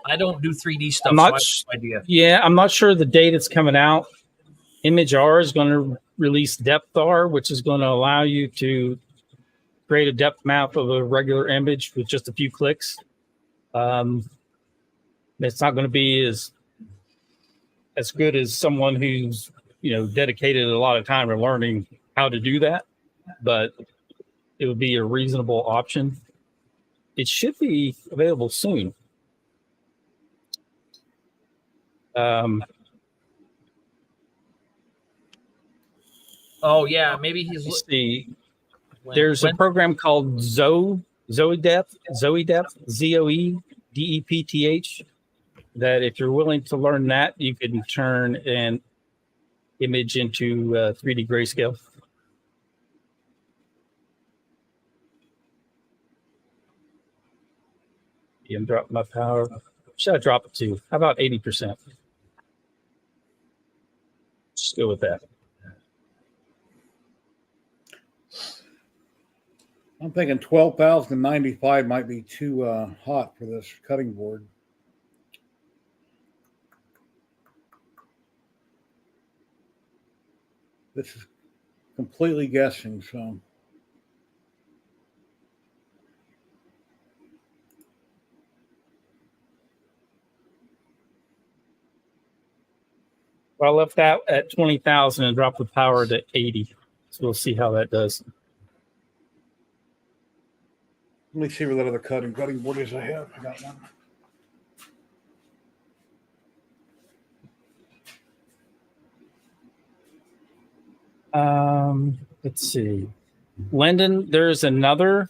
I don't do 3D stuff, so I have no idea. Yeah, I'm not sure the date it's coming out. Image R is going to release depth R, which is going to allow you to create a depth map of a regular image with just a few clicks. It's not going to be as good as someone who's dedicated a lot of time to learning how to do that, but it would be a reasonable option. It should be available soon. Oh yeah, maybe he's. Let's see. There's a program called ZoeDepth, ZoeDepth, that if you're willing to learn that, you can turn an image into 3D grayscale. I'm dropping my power. Should I drop it to? How about 80%? Just go with that. I'm thinking 12,095 might be too hot for this cutting board. This is completely guessing, so. Well, I left that at 20,000 and dropped the power to 80. So we'll see how that does. Let me see where that other cutting board is I have. I got one. Let's see. Lyndon, there's another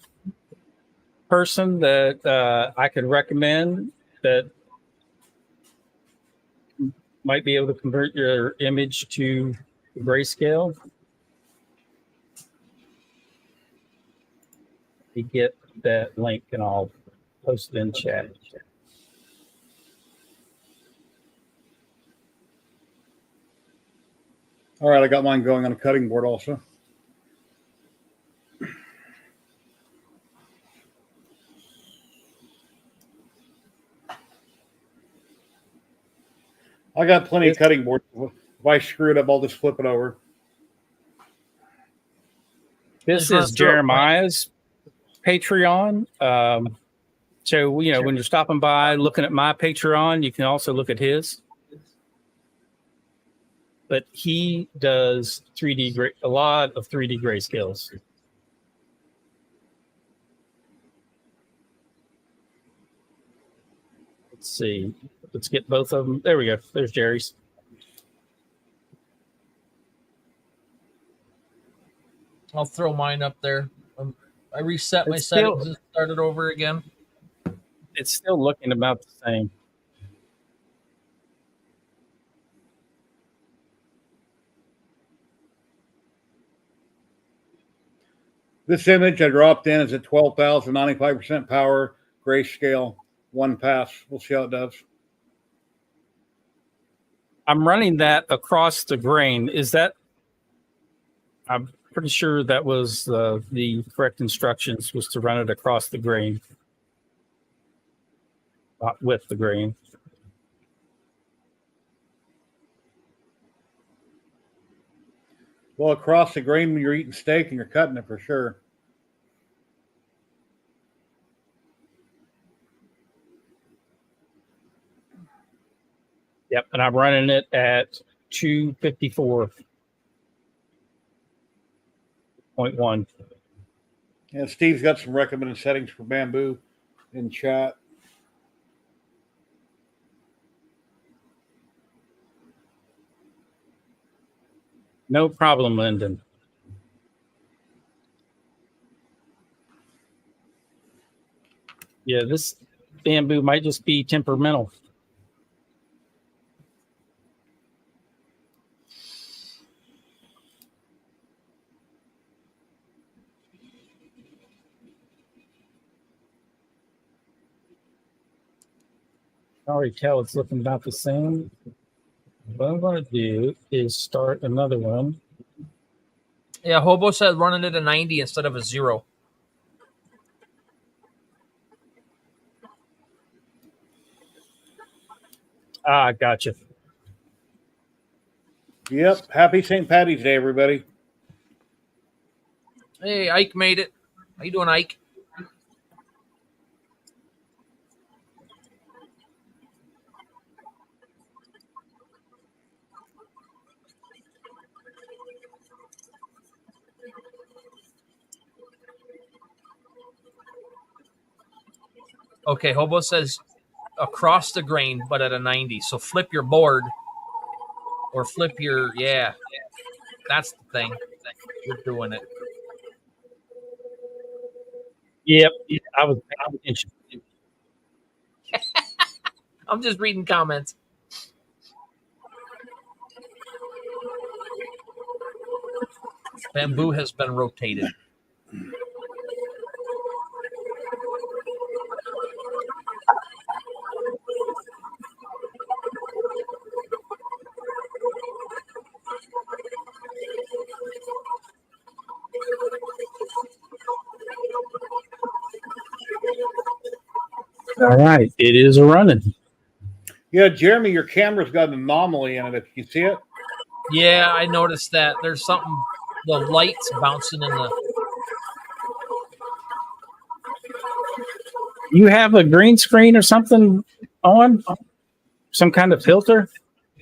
person that I could recommend that might be able to convert your image to grayscale. You get that link and I'll post it in chat. All right, I got mine going on a cutting board also. I got plenty of cutting boards. If I screw it up, I'll just flip it over. This is Jeremiah's Patreon. So, when you're stopping by, looking at my Patreon, you can also look at his. But he does a lot of 3D grayscales. Let's see. Let's get both of them. There we go. There's Jerry's. I'll throw mine up there. I reset my settings and started over again. It's still looking about the same. This image I dropped in is at 12,000, 95% power, grayscale, one pass. We'll see how it does. I'm running that across the grain. I'm pretty sure that was the correct instructions, was to run it across the grain, not with the grain. Well, across the grain when you're eating steak and you're cutting it for sure. Yep, and I'm running it at 254.1. Yeah, Steve's got some recommended settings for bamboo in chat. No problem, Lyndon. Yeah, this bamboo might just be temperamental. I already tell it's looking about the same. What I'm going to do is start another one. Yeah, Hobo said running it a 90 instead of a 0. Ah, gotcha. Yep. Happy St. Patty's Day, everybody. Hey, Ike made it. How you doing, Ike? Okay, Hobo says across the grain, but at a 90. So flip your board or flip your, yeah, that's the thing. You're doing it. Yep, I was paying attention. I'm just reading comments. Bamboo has been rotated. All right, it is running. Yeah, Jeremy, your camera's got an anomaly in it. If you see it, Yeah, I noticed that. There's something, the lights bouncing in the. You have a green screen or something on? Some kind of filter?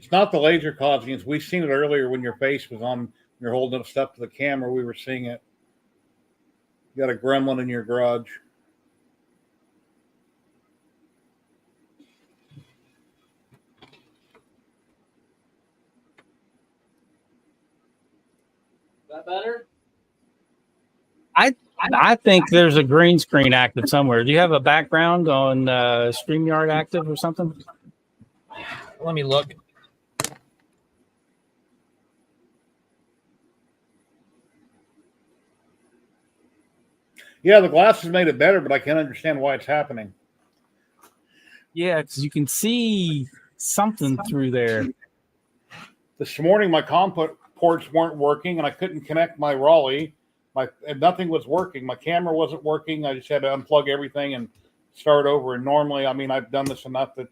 it's not the laser causing it. We've seen it earlier when your face was on. You're holding up stuff to the camera. We were seeing it. You got a gremlin in your garage. Is that better? I think there's a green screen active somewhere. Do you have a background on StreamYard active or something? Let me look. Yeah, the glasses made it better, but I can't understand why it's happening. Yeah, because you can see something through there. This morning, my COM ports weren't working, and I couldn't connect my Raleigh. Nothing was working. My camera wasn't working. I just had to unplug everything and start over. And normally, I mean, I've done this enough that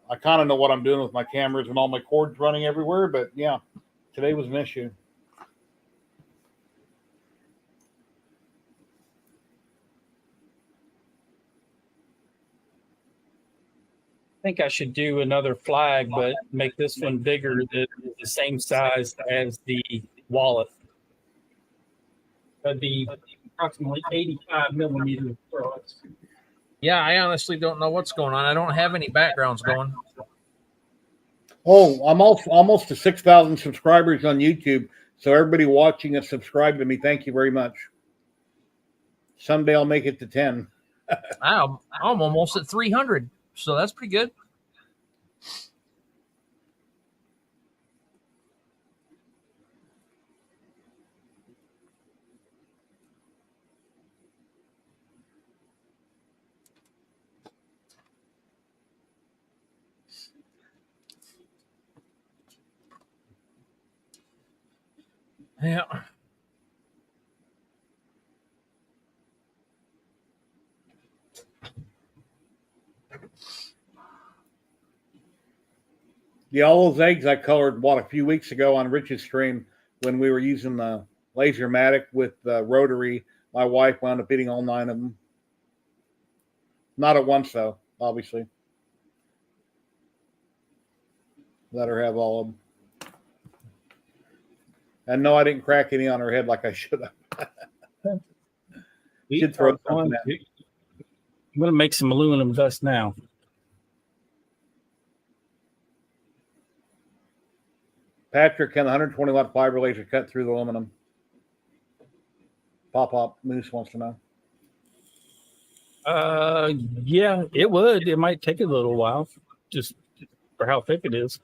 I kind of know what I'm doing with my cameras and all my cords running everywhere. But yeah, today was an issue. I think I should do another flag, but make this one bigger, the same size as the wallet. That'd be approximately 85 millimeters across. Yeah, I honestly don't know what's going on. I don't have any backgrounds going. Oh, I'm almost to 6,000 subscribers on YouTube. So everybody watching and subscribe to me, thank you very much. Someday I'll make it to 10. I'm almost at 300, so that's pretty good. Yeah. Yeah, all those eggs I colored a few weeks ago on Rich's stream when we were using the laserMATIC with the rotary. My wife wound up eating all 9 of them. Not at once, though, obviously. Let her have all of them. And no, I didn't crack any on her head like I should have. Should throw something at me. I'm going to make some aluminum dust now. Patrick, can the 120 watt fiber laser cut through the aluminum? Pop Moose wants to know. Yeah, it would. It might take a little while, just for how thick it is.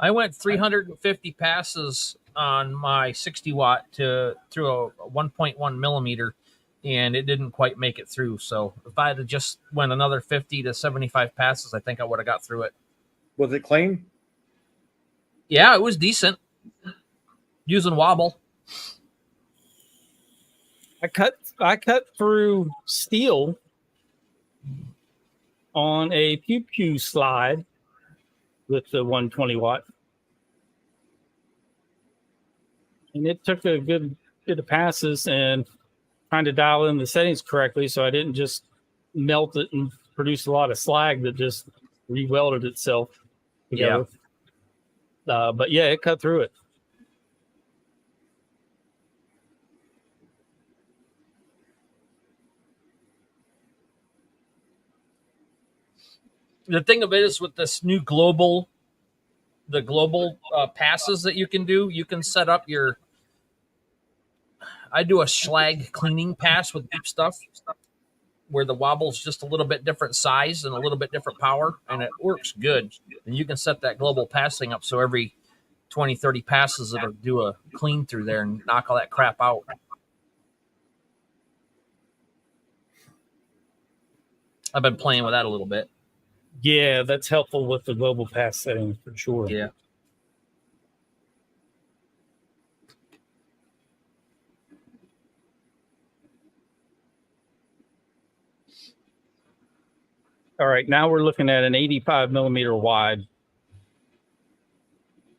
I went 350 passes on my 60 watt through a 1.1 millimeter, and it didn't quite make it through. So if I had just went another 50 to 75 passes, I think I would have got through it. Was it clean? Yeah, it was decent. Using wobble. I cut through steel on a pew slide with the 120 watt. And it took a good bit of passes and trying to dial in the settings correctly so I didn't just melt it and produce a lot of slag that just re-welded itself together. Yeah. But yeah, it cut through it. The thing of it is with this new global passes that you can do, you can set up I do a slag cleaning pass with deep stuff where the wobble's just a little bit different size and a little bit different power, and it works good. And you can set that global passing up so every 20, 30 passes it'll do a clean through there and knock all that crap out. I've been playing with that a little bit. Yeah, that's helpful with the global pass setting for sure. Yeah. All right, now we're looking at an 85 millimeter wide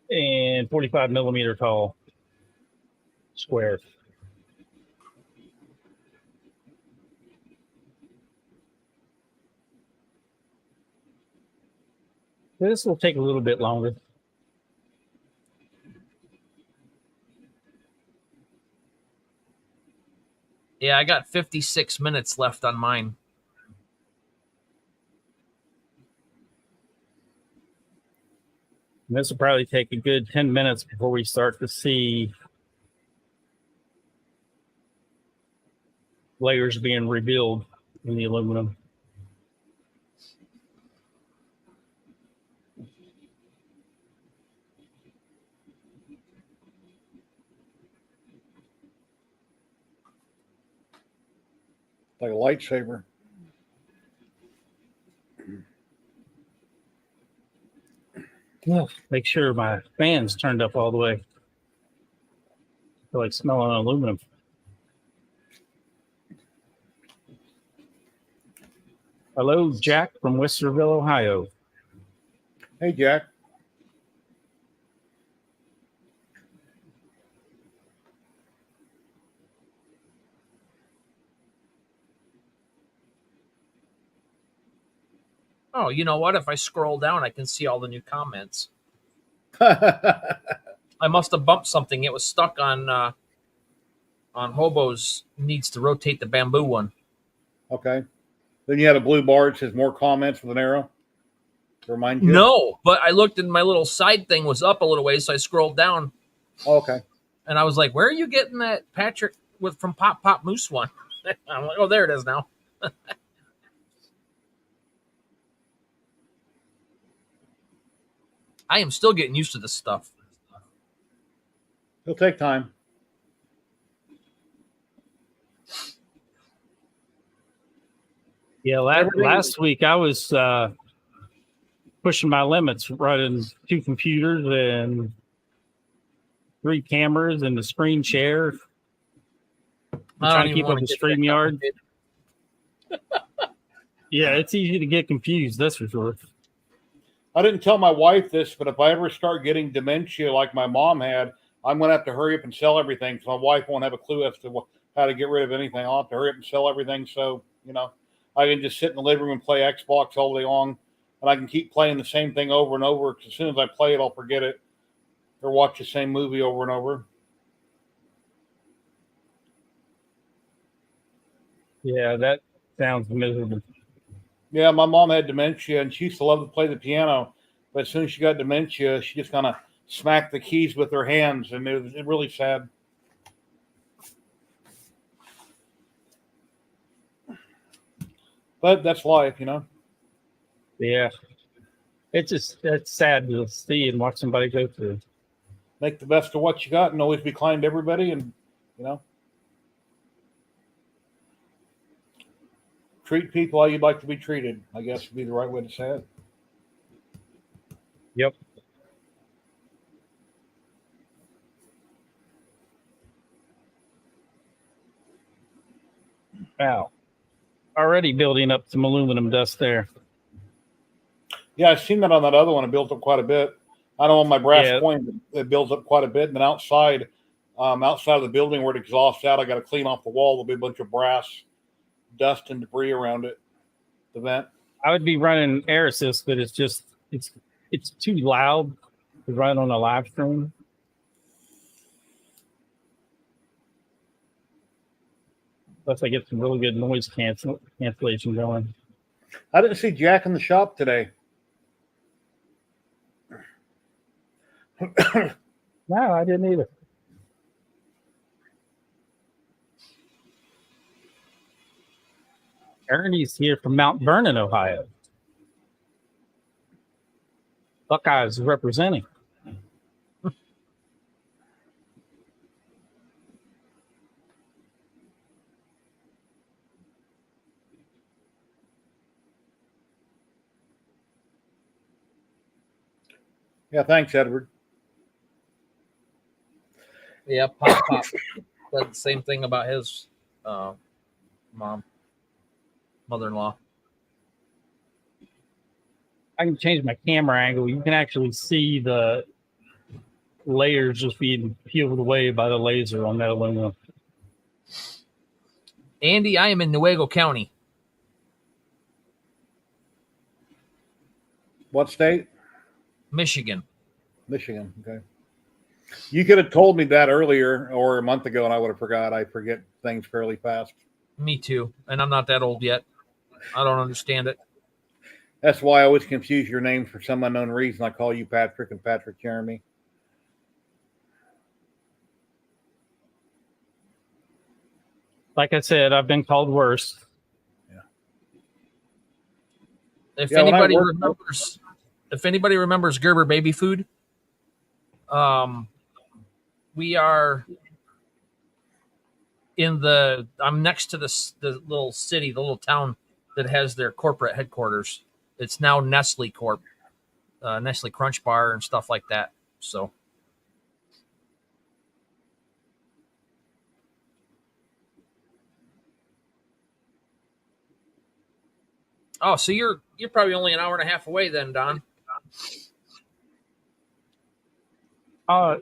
and 45 millimeter tall square. This will take a little bit longer. Yeah, I got 56 minutes left on mine. And this will probably take a good 10 minutes before we start to see layers being revealed in the aluminum. Like a lightsaber. Yeah, make sure my fan's turned up all the way. I feel like smelling aluminum. Hello, Jack from Westerville, Ohio. Hey, Jack. Oh, you know what? If I scroll down, I can see all the new comments. Okay. I must have bumped something. It was stuck on Hobo's needs to rotate the bamboo one. Then you had a blue bar that says more comments with an arrow to remind you? No, but I looked and my little side thing was up a little ways, so I scrolled down. Okay. And I was like, where are you getting that Patrick from Pop Moose one? I'm like, oh, there it is now. I am still getting used to this stuff. It'll take time. Yeah, last week I was pushing my limits, running 2 computers and 3 cameras and the screen share. I'm trying to keep up with StreamYard. Yeah, it's easy to get confused, that's for sure. I didn't tell my wife this, but if I ever start getting dementia like my mom had, I'm going to have to hurry up and sell everything because my wife won't have a clue as to how to get rid of anything. I'll have to hurry up and sell everything so, I can just sit in the living room and play Xbox all day long, and I can keep playing the same thing over and over because as soon as I play it, I'll forget it or watch the same movie over and over. Yeah, that sounds miserable. Yeah, my mom had dementia, and she used to love to play the piano. But as soon as she got dementia, she just kind of smacked the keys with her hands, and it was really sad. But that's life, you know. Yeah. It's sad to see and watch somebody go through. Make the best of what you got and always be kind to everybody, and, you know, treat people how you'd like to be treated, I guess would be the right way to say it. Yep. Wow. Already building up some aluminum dust there. Yeah, I've seen that on that other one. It built up quite a bit. I know on my brass coin, it builds up quite a bit. And then outside of the building where it exhausts out, I got to clean off the wall. There'll be a bunch of brass dust and debris around it. The vent. I would be running air assist, but it's too loud to run on a live stream. Plus, I get some really good noise cancellation going. I didn't see Jack in the shop today. No, I didn't either. Ernie's here from Mount Vernon, Ohio. Buckeyes representing. Yeah, thanks, Edward. Yeah, Pop said the same thing about his mother-in-law. I can change my camera angle. You can actually see the layers just being peeled away by the laser on that aluminum. Andy, I am in Newaygo County. What state? Michigan. Michigan. Okay. You could have told me that earlier or a month ago, and I would have forgot. I forget things fairly fast. Me too. And I'm not that old yet. I don't understand it. That's why I always confuse your names for some unknown reason. I call you Patrick and Patrick Jeremy. Like I said, I've been called worse. Yeah. If anybody remembers Gerber baby food, we are I'm next to the little city, the little town that has their corporate headquarters. It's now Nestle Corp, Nestle Crunch Bar and stuff like that. So. Oh, so you're probably only an hour and a half away then, Don.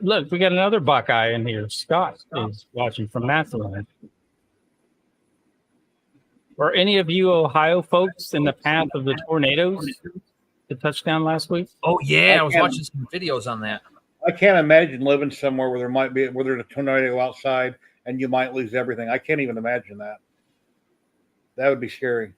Look, we got another Buckeye in here. Scott is watching from Massillon. Were any of you Ohio folks in the path of the tornadoes? The touchdown last week? Oh yeah, I was watching some videos on that. I can't imagine living somewhere where there's a tornado outside and you might lose everything. I can't even imagine that. That would be scary.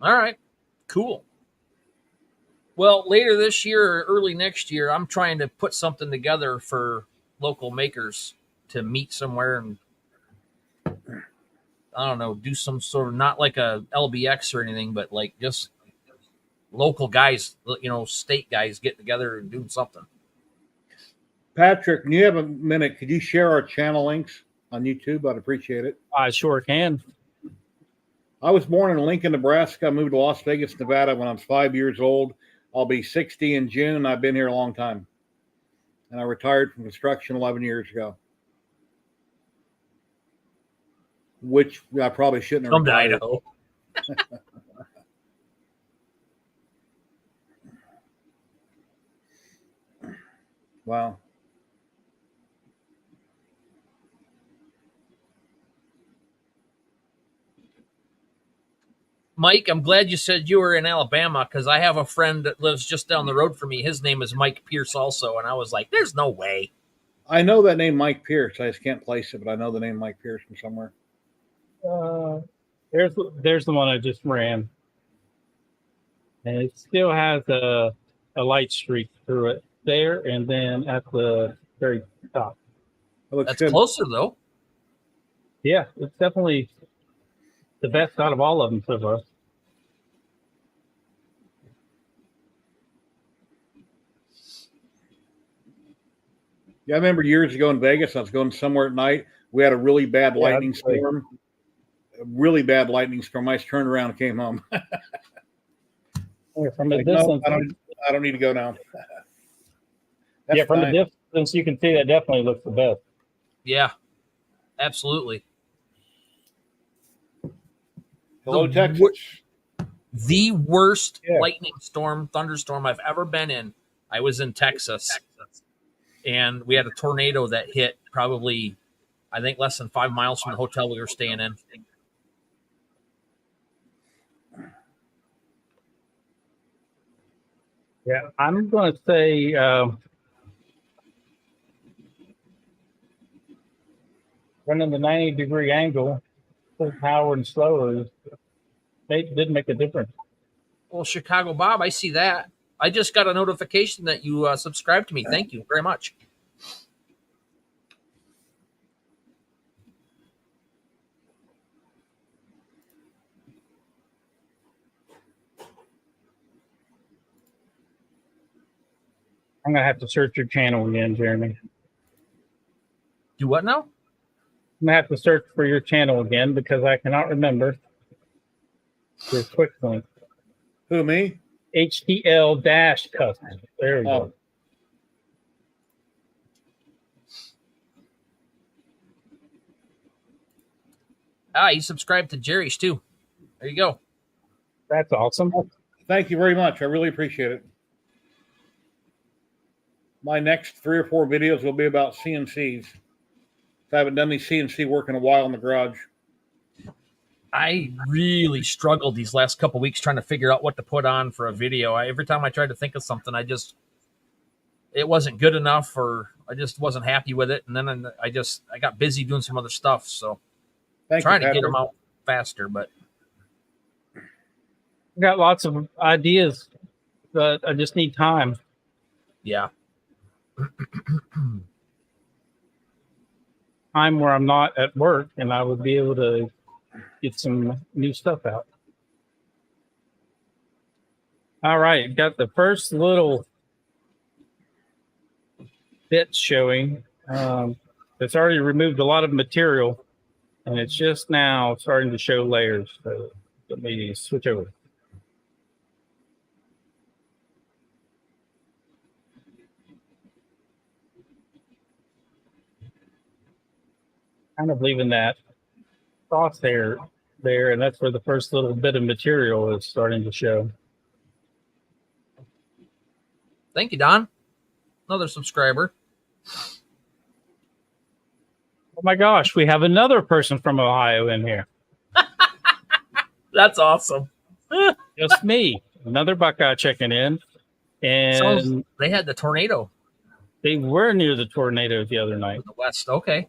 All right, cool. Well, later this year or early next year, I'm trying to put something together for local makers to meet somewhere and, I don't know, do some sort of, not like a LBX or anything, but like just local guys, state guys get together and do something. Patrick, when you have a minute, could you share our channel links on YouTube? I'd appreciate it. I sure can. I was born in Lincoln, Nebraska. I moved to Las Vegas, Nevada when I was 5 years old. I'll be 60 in June, and I've been here a long time. And I retired from construction 11 years ago. Which I probably shouldn't have Come to retired. Idaho. Wow. Mike, I'm glad you said you were in Alabama because I have a friend that lives just down the road from me. His name is Mike Pierce also, and I was like, "There's no way." I know that name Mike Pierce. I just can't place it, but I know the name Mike Pierce from somewhere. There's the one I just ran, and it still has a light streak through it there, and then at the very top. It looks That's good. closer though. Yeah, it's definitely the best out of all of them so far. Yeah, I remember years ago in Vegas, I was going somewhere at night. We had a really bad lightning that's great. storm. A really bad lightning storm. I just turned around and came home. Yeah, from a Like, distance, no, I don't need to go now. That's yeah, from fine. a distance, you can see that definitely looks the best. Yeah, absolutely. Hello, The Texas. The worst Yeah. lightning storm, thunderstorm I've ever been in. I was in Texas, and we had a tornado that hit probably, I think, less than 5 miles from the hotel we were staying in. Yeah, I'm going to say running the 90-degree angle, full power and slower, did make a difference. Well, Chicago Bob, I see that. I just got a notification that you subscribed to me. Thank you very much. I'm going to have to search your channel again, Jeremy. Do what now? I'm going to have to search for your channel again because I cannot remember your quick link. Who, me? HTL-custom. There we go. Ah, you subscribed to Jerry's too. There you go. That's awesome. Thank you very much. I really appreciate it. My next 3 or 4 videos will be about CNCs. I haven't done any CNC work in a while in the garage. I really struggled these last couple weeks trying to figure out what to put on for a video. Every time I tried to think of something, it wasn't good enough, or I just wasn't happy with it. And then I got busy doing some other stuff. So trying to get them out faster, but I got lots of ideas, but I just need time. yeah. Time where I'm not at work, and I would be able to get some new stuff out. All right, got the first little bit showing. It's already removed a lot of material, and it's just now starting to show layers. So let me switch over. Kind of leaving that crosshair there, and that's where the first little bit of material is starting to show. Thank you, Don. Another subscriber. Oh my gosh, we have another person from Ohio in here. That's awesome. Just me. Another Buckeye checking in. And they had the tornado. They were near the tornado the other night. The west. Okay.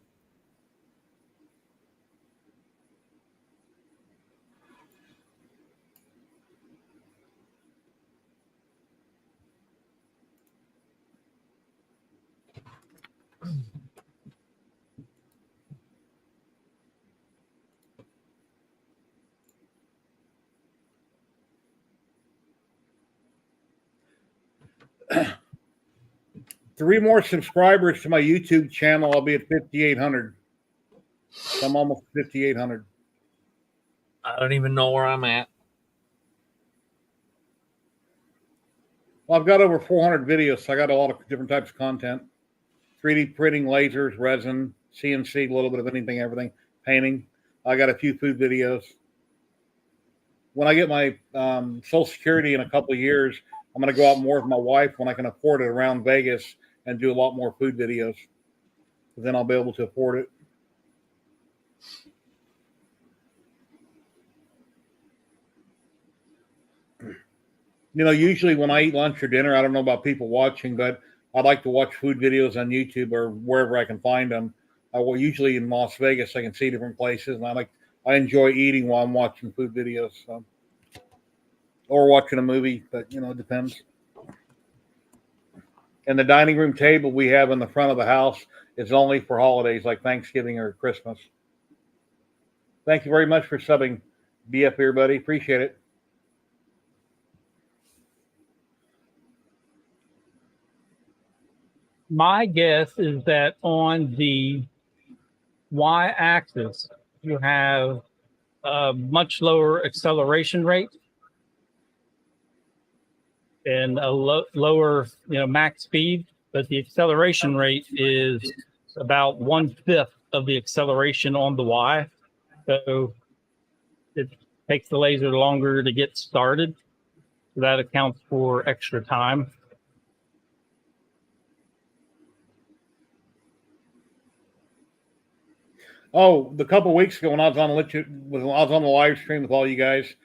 Three more subscribers to my YouTube channel. I'll be at 5,800. So I'm almost 5,800. I don't even know where I'm at. Well, I've got over 400 videos, so I got a lot of different types of content. 3D printing, lasers, resin, CNC, a little bit of anything, everything, painting. I got a few food videos. When I get my Social Security in a couple of years, I'm going to go out more with my wife when I can afford it around Vegas and do a lot more food videos. Then I'll be able to afford it. Usually when I eat lunch or dinner, I don't know about people watching, but I like to watch food videos on YouTube or wherever I can find them. Usually in Las Vegas, I can see different places, and I enjoy eating while I'm watching food videos, or watching a movie. But it depends. And the dining room table we have in the front of the house is only for holidays like Thanksgiving or Christmas. Thank you very much for subbing. Be up here, buddy. Appreciate it. My guess is that on the y-axis, you have a much lower acceleration rate and a lower, max speed, but the acceleration rate is about 1/5 of the acceleration on the Y. So it takes the laser longer to get started. So that accounts for extra time. Oh, the couple of weeks ago when I was on the live stream with all you guys,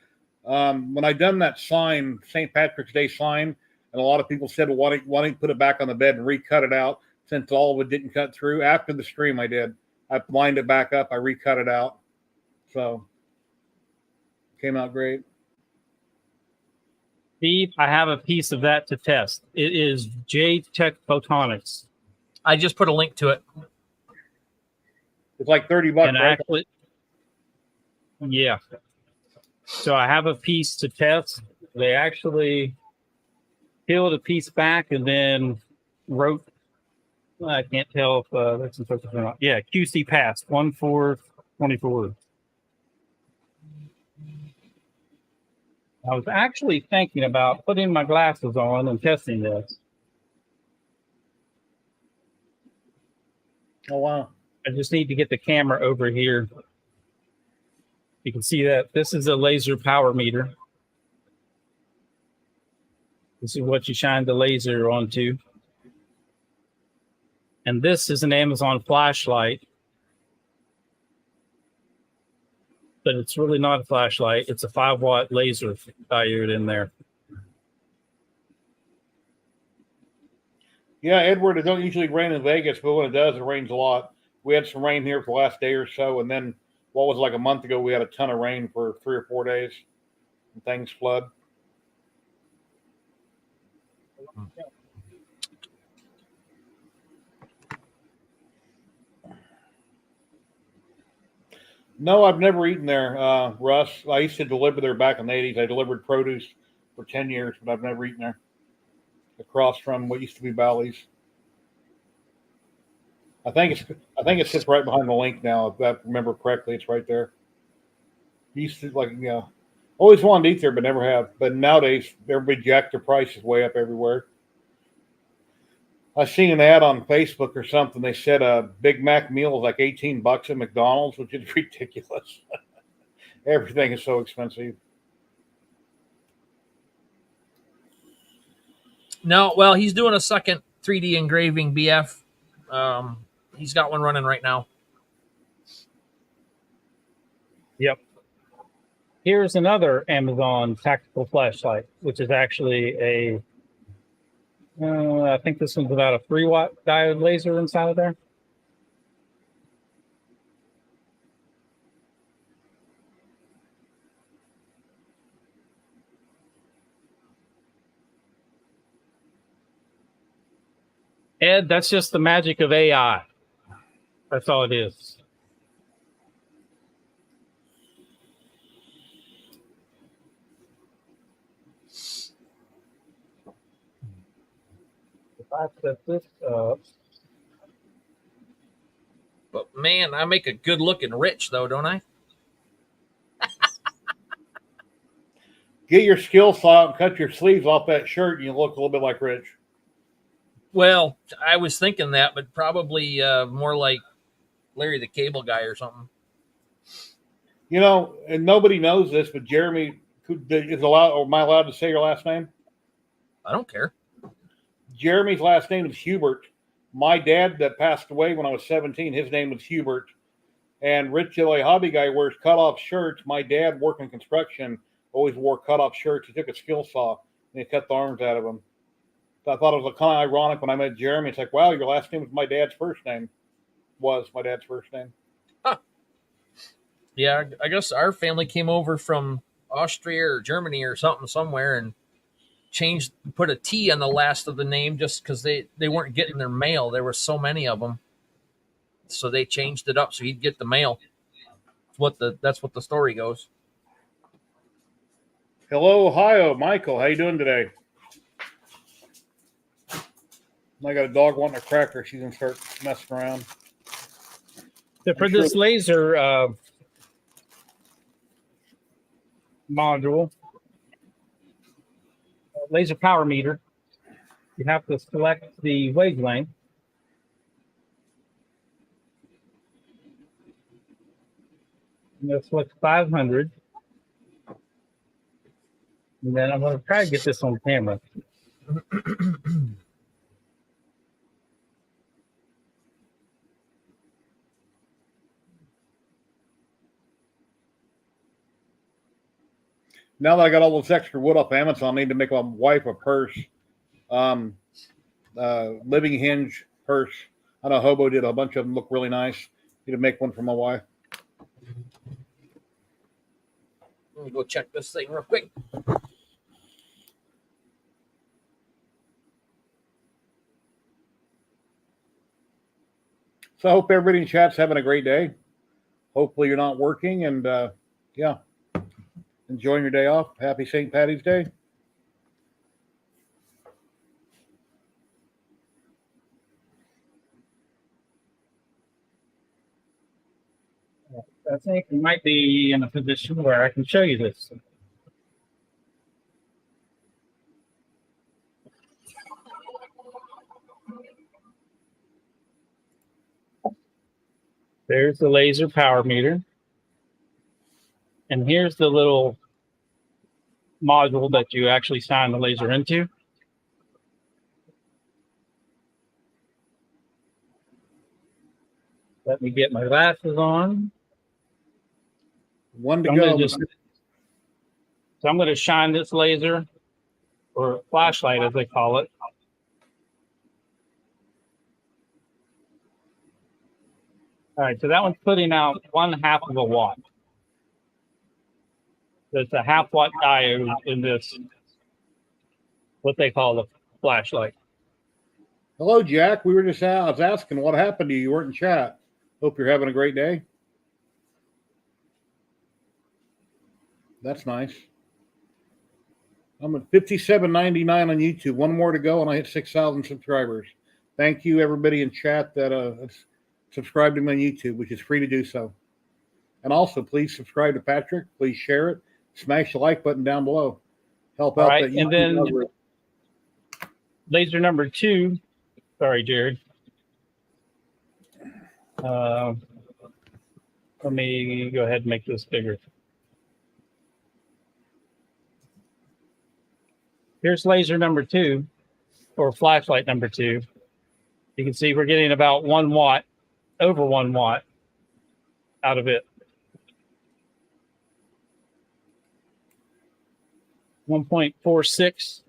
when I done that sign, St. Patrick's Day sign, and a lot of people said, well, why don't you put it back on the bed and recut it out since all of it didn't cut through? After the stream I did. I lined it back up. I recut it out. So came out great. Steve, I have a piece of that to test. It is J-Tech Photonics. I just put a link to it. It's like $30, and right? actually, yeah. So I have a piece to test. They actually peeled a piece back and then wrote, I can't tell if that's in focus or not. Yeah, QC passed 1/4/24. I was actually thinking about putting my glasses on and testing this. Oh, wow. I just need to get the camera over here. You can see that this is a laser power meter. This is what you shine the laser onto. And this is an Amazon flashlight. But it's really not a flashlight. It's a 5-watt laser diode in there. Yeah, Edward, it don't usually rain in Vegas, but when it does, it rains a lot. We had some rain here for the last day or so, and then what was like a month ago, we had a ton of rain for 3 or 4 days, and things flood. No, I've never eaten there, Russ. I used to deliver there back in the 80s. I delivered produce for 10 years, but I've never eaten there. Across from what used to be Bally's. I think it sits right behind the link now. If I remember correctly, it's right there. Used to always wanted to eat there, but never have. But nowadays, everybody jacked their prices way up everywhere. I seen an ad on Facebook or something. They said a Big Mac meal is like $18 at McDonald's, which is ridiculous. Everything is so expensive. No, well, he's doing a second 3D engraving BF. He's got one running right now. Yep. Here's another Amazon tactical flashlight, which is actually I think this one's about a 3-watt diode laser inside of there. Ed, that's just the magic of AI. That's all it is. If I set this up. But man, I make a good looking rich though, don't I? Get your skill saw and cut your sleeves off that shirt, and you look a little bit like Rich. Well, I was thinking that, but probably more like Larry the Cable Guy or something. And nobody knows this, but Jeremy is allowed. Or am I allowed to say your last name? I don't care. Jeremy's last name is Hubert. My dad that passed away when I was 17, his name was Hubert. And Rich LA Hobby Guy wears cutoff shirts. My dad, working construction, always wore cutoff shirts. He took a skill saw And he cut the arms out of them. So I thought it was kind of ironic when I met Jeremy. It's like, wow, your last name was my dad's first name. Was my dad's first name. Huh. Yeah, I guess our family came over from Austria or Germany or something somewhere and put a T on the last of the name just because they weren't getting their mail. There were so many of them, so they changed it up so he'd get the mail. That's what the story goes. Hello, Ohio, Michael. How you doing today? I got a dog wanting a cracker. She's gonna start messing around. So for this laser module, laser power meter, you have to select the wavelength. I'm going to select 500. And then I'm going to try to get this on camera. Now that I got all this extra wood off Amazon, I need to make my wife a purse. Living hinge purse. I know Hobo did a bunch of them, look really nice. Need to make one for my wife. Let me go check this thing real quick. So I hope everybody in chat's having a great day. Hopefully you're not working and yeah, enjoying your day off. Happy St. Patty's Day. I think we might be in a position where I can show you this. There's the laser power meter. And here's the little module that you actually shine the laser into. Let me get my glasses on. One to go. So I'm going to shine this laser, or flashlight as they call it. All right, so that one's putting out 1/2 of a watt. There's a 1/2 watt diode in this, what they call a flashlight. Hello, Jack. I was asking what happened to you. You weren't in chat. Hope you're having a great day. That's nice. I'm at 57.99 on YouTube. One more to go, and I hit 6,000 subscribers. Thank you, everybody in chat that subscribed to me on YouTube, which is free to do so. And also, please subscribe to Patrick. Please share it. Smash the like button down below. Help out that YouTube. And then laser number 2. Sorry, Jared. Let me go ahead and make this bigger. Here's laser number 2, or flashlight number 2. You can see we're getting about 1 watt, over 1 watt out of it. 1.46.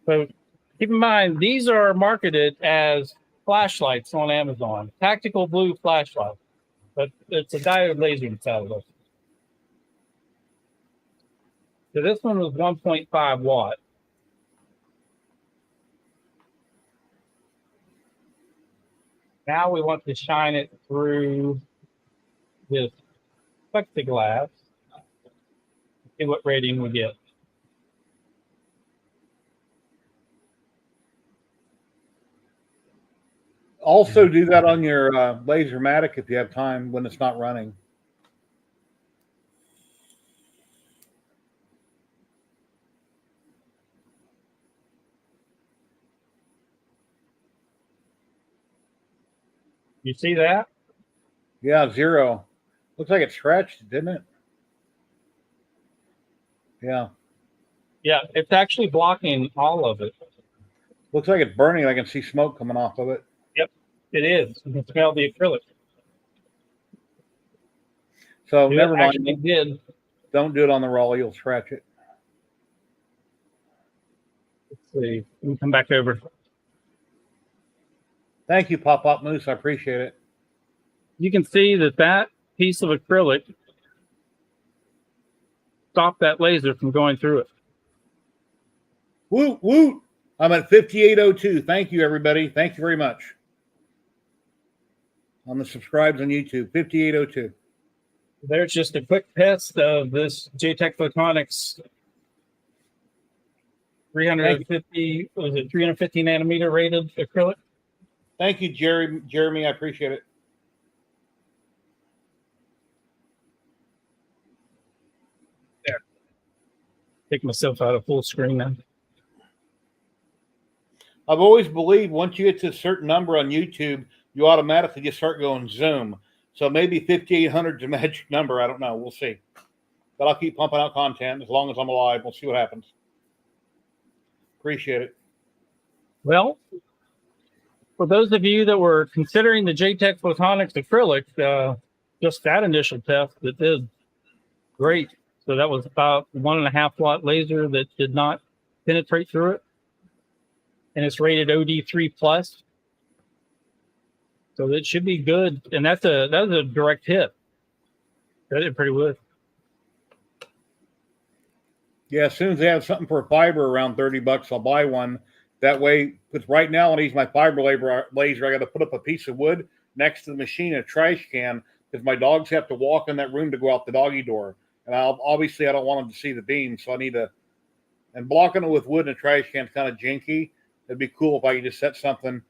So keep in mind, these are marketed as flashlights on Amazon. Tactical blue flashlight. But it's a diode laser inside of it. So this one was 1.5 watt. Now we want to shine it through this plexiglass. See what rating we get. Also do that on your laserMATIC if you have time when it's not running. You see that? Yeah, 0. Looks like it scratched, didn't it? Yeah. Yeah, it's actually blocking all of it. Looks like it's burning. I can see smoke coming off of it. Yep, it is. You can smell the acrylic. So never mind. Did. Don't do it on the roller. You'll scratch it. see. Let me come back over. Thank you, Pop Pop Moose. I appreciate it. You can see that that piece of acrylic stopped that laser from going through it. Woot, woot. I'm at 5802. Thank you, everybody. Thank you very much. On the subscribes on YouTube, 5802. There's just a quick test of this JTech Photonics 350, was it 350 nanometer rated acrylic? Thank you, Jeremy. I appreciate it. There. Take myself out of full screen now. I've always believed once you get to a certain number on YouTube, you automatically just start going zoom. So maybe 5,800 is a magic number. I don't know. We'll see. But I'll keep pumping out content as long as I'm alive. We'll see what happens. Appreciate it. Well, for those of you that were considering the JTech Photonics acrylic, just that initial test, it did great. So that was about 1.5 watt laser that did not penetrate through it. And it's rated OD3 plus. So it should be good. And that was a direct hit. That did pretty good. Yeah, as soon as they have something for fiber around $30, I'll buy one. That way, because right now when I use my fiber laser, I got to put up a piece of wood next to the machine, a trash can, because my dogs have to walk in that room to go out the doggy door. And obviously I don't want them to see the beam, so I need to. And blocking it with wood in a trash can is kind of jinky. It'd be cool if I could just set something,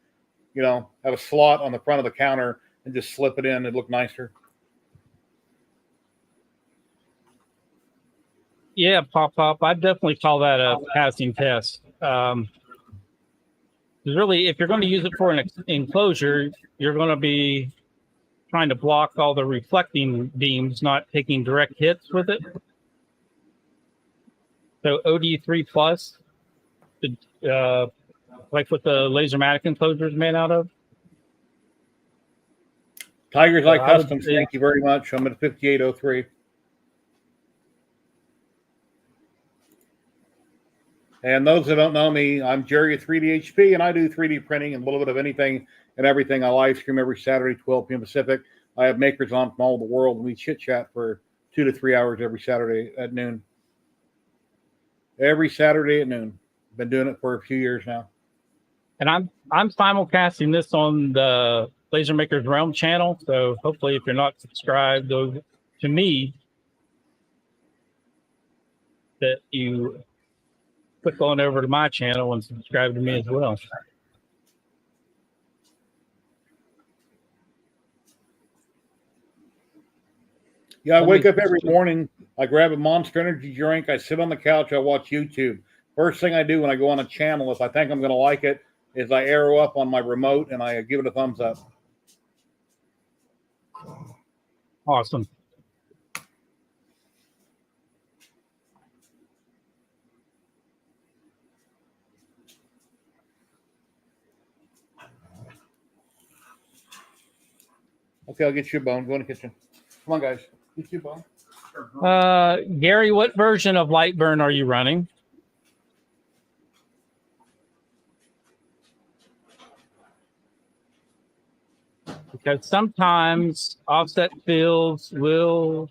have a slot on the front of the counter and just slip it in. It'd look nicer. Yeah, Pop. I'd definitely call that a passing test. Really, if you're going to use it for an enclosure, you're going to be trying to block all the reflecting beams, not taking direct hits with it. So OD3 plus, like what the laserMATIC enclosure is made out of. Tigers Eye Customs, thank you very much. I'm at 5803. And those that don't know me, I'm Jerry at 3D HP, and I do 3D printing and a little bit of anything and everything. I live stream every Saturday, 12 p.m. Pacific. I have makers on from all over the world, and we chit-chat for 2 to 3 hours every Saturday at noon. Every Saturday at noon. Been doing it for a few years now. And I'm simulcasting this on the Laser Makers Realm channel, so hopefully if you're not subscribed to me, that you click on over to my channel and subscribe to me as well. Yeah, I wake up every morning, I grab a Monster Energy drink, I sit on the couch, I watch YouTube. First thing I do when I go on a channel, if I think I'm going to like it, is I arrow up on my remote and I give it a thumbs up. Awesome. Okay, I'll get you a bone. Go in the kitchen. Come on, guys. Get you a bone. Gary, what version of Lightburn are you running? Because sometimes offset fields will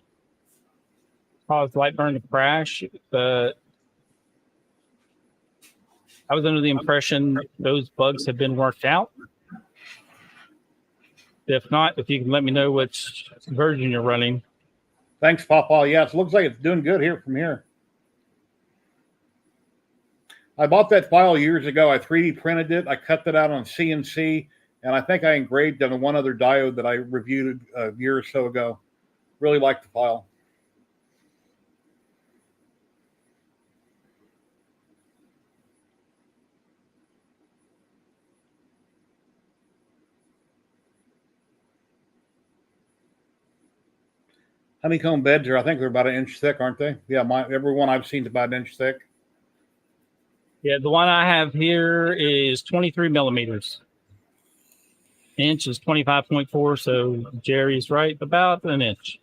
cause Lightburn to crash, but I was under the impression those bugs have been worked out. If not, if you can let me know which version you're running. Thanks, Papa. Yeah, it looks like it's doing good here from here. I bought that file years ago. I 3D printed it. I cut that out on CNC, and I think I engraved it on one other diode that I reviewed a year or so ago. Really liked the file. Honeycomb beds I think they're about an inch thick, aren't they? Yeah, every one I've seen is about an inch thick. Yeah, the one I have here is 23 millimeters. Inch is 25.4, so Jerry's right, about an inch.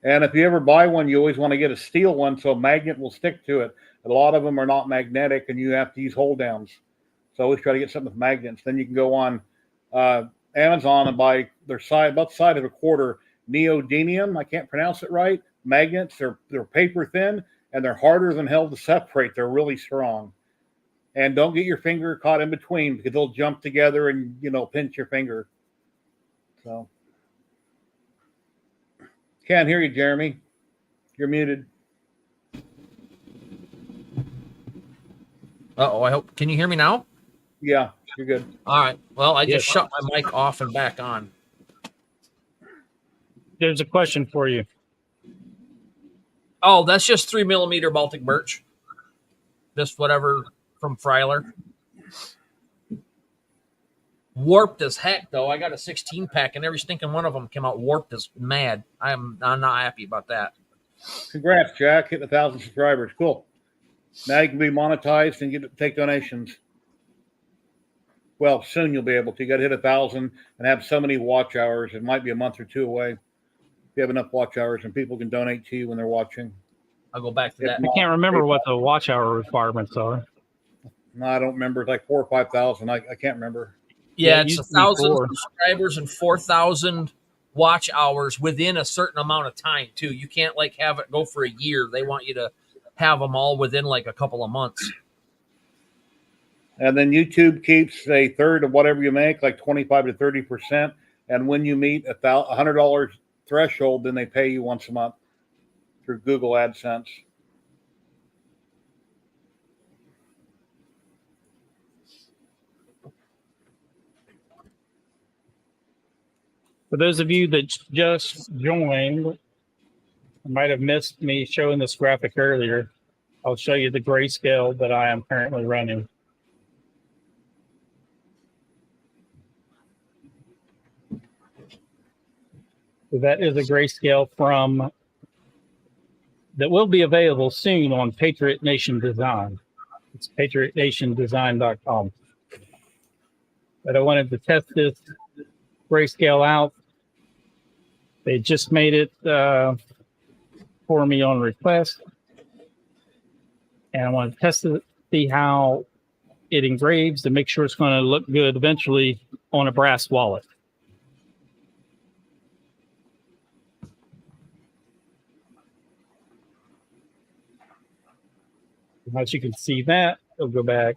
And if you ever buy one, you always want to get a steel one so a magnet will stick to it. A lot of them are not magnetic, and you have to use hold downs. So always try to get something with magnets. Then you can go on Amazon and buy their size, about the size of a quarter, neodymium. I can't pronounce it right. Magnets. They're paper thin, and they're harder than hell to separate. They're really strong. And don't get your finger caught in between because they'll jump together and, pinch your finger. So can't hear you, Jeremy. You're muted. I hope. Can you hear me now? Yeah, you're good. All right. Well, I just shut my mic off and back on. There's a question for you. Oh, that's just 3mm Baltic birch. Just whatever from Freiler. Warped as heck, though. I got a 16-pack, and every stinking one of them came out warped as mad. I'm not happy about that. Congrats, Jack. Hitting 1,000 subscribers. Cool. Now you can be monetized and take donations. Well, soon you'll be able to. You got to hit 1,000 and have so many watch hours. It might be a month or two away. If you have enough watch hours, and people can donate to you when they're watching. I'll go back to that. I can't remember what the watch hour requirements are. No, I don't remember. It's like 4,000 or 5,000. I can't remember. Yeah, it's 1,000 subscribers and 4,000 watch hours within a certain amount of time, too. You can't have it go for a year. They want you to have them all within a couple of months. And then YouTube keeps a third of whatever you make, like 25 to 30%. And when you meet $100 threshold, then they pay you once a month through Google AdSense. For those of you that just joined, might have missed me showing this graphic earlier. I'll show you the grayscale that I am currently running. So that is a grayscale that will be available soon on Patriot Nation Design. It's patriotnationdesign.com. But I wanted to test this grayscale out. They just made it for me on request. And I want to test it, see how it engraves to make sure it's going to look good eventually on a brass wallet. Once you can see that, it'll go back.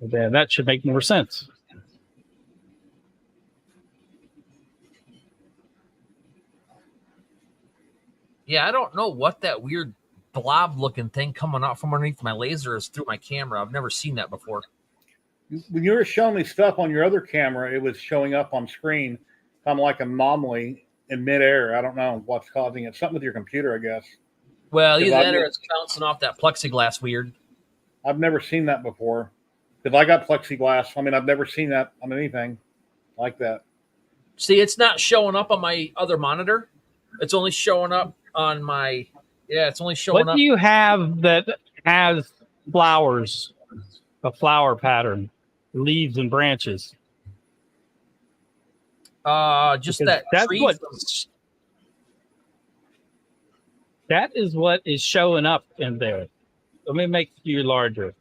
And then that should make more sense. Yeah, I don't know what that weird blob-looking thing coming out from underneath my laser is through my camera. I've never seen that before. When you were showing me stuff on your other camera, it was showing up on screen, kind of like an anomaly in midair. I don't know what's causing it. Something with your computer, I guess. Well, either that or it's bouncing off that plexiglass weird. I've never seen that before. Because I got plexiglass. I mean, I've never seen that on anything like that. See, it's not showing up on my other monitor. It's only showing up on my... Yeah, it's only showing up... What do you have that has flowers, a flower pattern, leaves and branches? Just because that tree. That is what is showing up in there. Let me make you larger.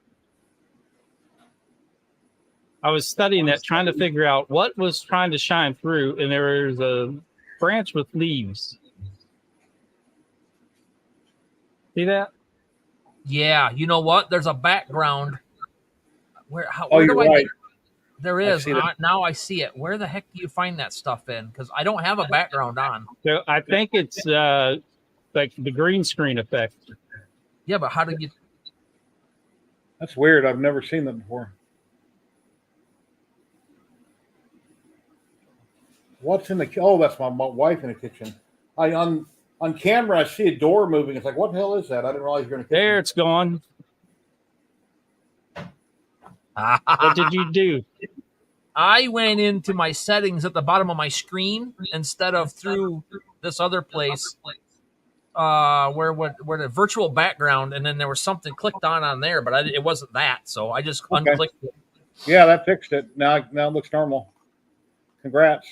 I was studying that, trying to figure out what was trying to shine through, and there was a branch with leaves. See that? Yeah, you know what? There's a background. Where you're do I right. There is. Now I see it. Where the heck do you find that stuff in? Because I don't have a background on. So I think it's like the green screen effect. Yeah, but how do you... That's weird. I've never seen that before. What's in the... Oh, that's my wife in the kitchen. On camera, I see a door moving. It's like, what the hell is that? I didn't realize you're in the kitchen. There, it's gone. What did you do? I went into my settings at the bottom of my screen instead of through this other place where the virtual background, and then there was something clicked on there, but it wasn't that, so I just unclicked it. Yeah, that fixed it. Now it looks normal. Congrats.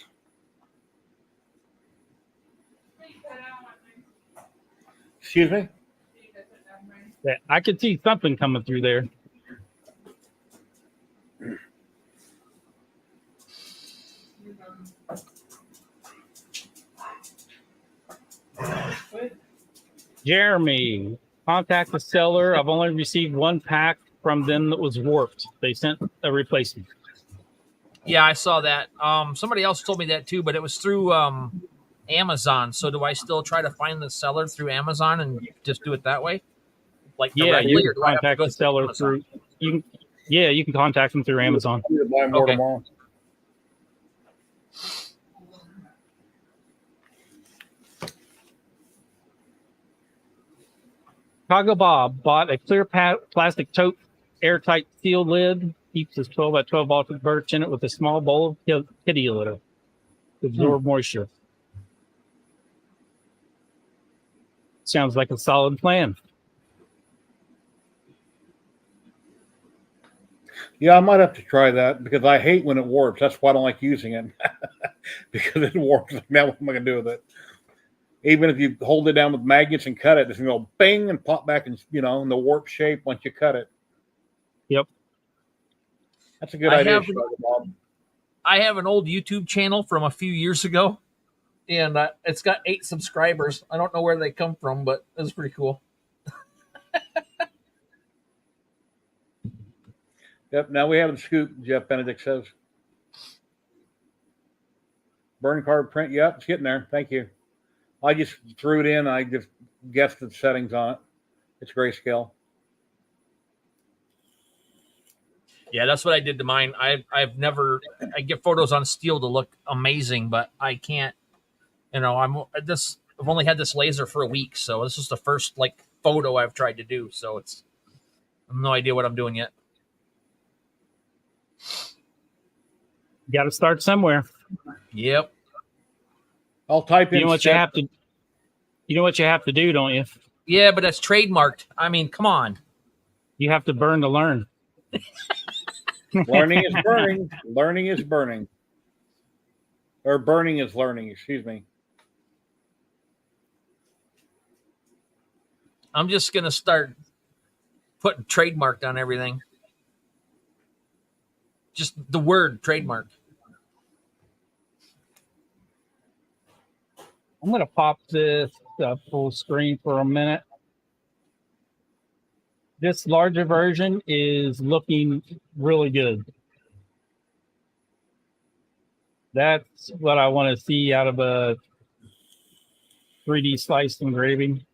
Excuse me? Yeah, I could see something coming through there. Jeremy, contact the seller. I've only received one pack from them that was warped. They sent a replacement. Yeah, I saw that. Somebody else told me that too, but it was through Amazon. So do I still try to find the seller through Amazon and just do it that way, like Yeah, directly, you or can do I have to contact go the through seller Amazon? through you. Yeah, you can contact them through Amazon. I'm gonna buy more Okay. tomorrow. Chicago Bob bought a clear plastic tote, airtight sealed lid. Keeps his 12 by 12 Baltic birch in it with a small bowl of kitty litter to absorb moisture. Sounds like a solid plan. Yeah, I might have to try that because I hate when it warps. That's why I don't like using it because it warps. Now what am I gonna do with it? Even if you hold it down with magnets and cut it, it's gonna go bing and pop back in, in the warp shape once you cut it. Yep. That's a good idea, Bob. I have an old YouTube channel from a few years ago, and it's got 8 subscribers. I don't know where they come from, but it's pretty cool. Yep. Now we have the scoop. Jeff Benedict says. Burn card print. Yep, it's getting there. Thank you. I just threw it in. I just guessed the settings on it. It's grayscale. Yeah, that's what I did to mine. I've never. I get photos on steel to look amazing, but I can't. I've only had this laser for a week, so this is the first photo I've tried to do. So I have no idea what I'm doing yet. You got to start somewhere. Yep. I'll type in. You know what you have to. You know what you have to do, don't you? Yeah, but that's trademarked. I mean, come on. You have to burn to learn. Learning is burning. Learning is burning. Or burning is learning. Excuse me. I'm just gonna start putting trademarked on everything. Just the word trademark. I'm going to pop this full screen for a minute. This larger version is looking really good. That's what I want to see out of a 3D sliced engraving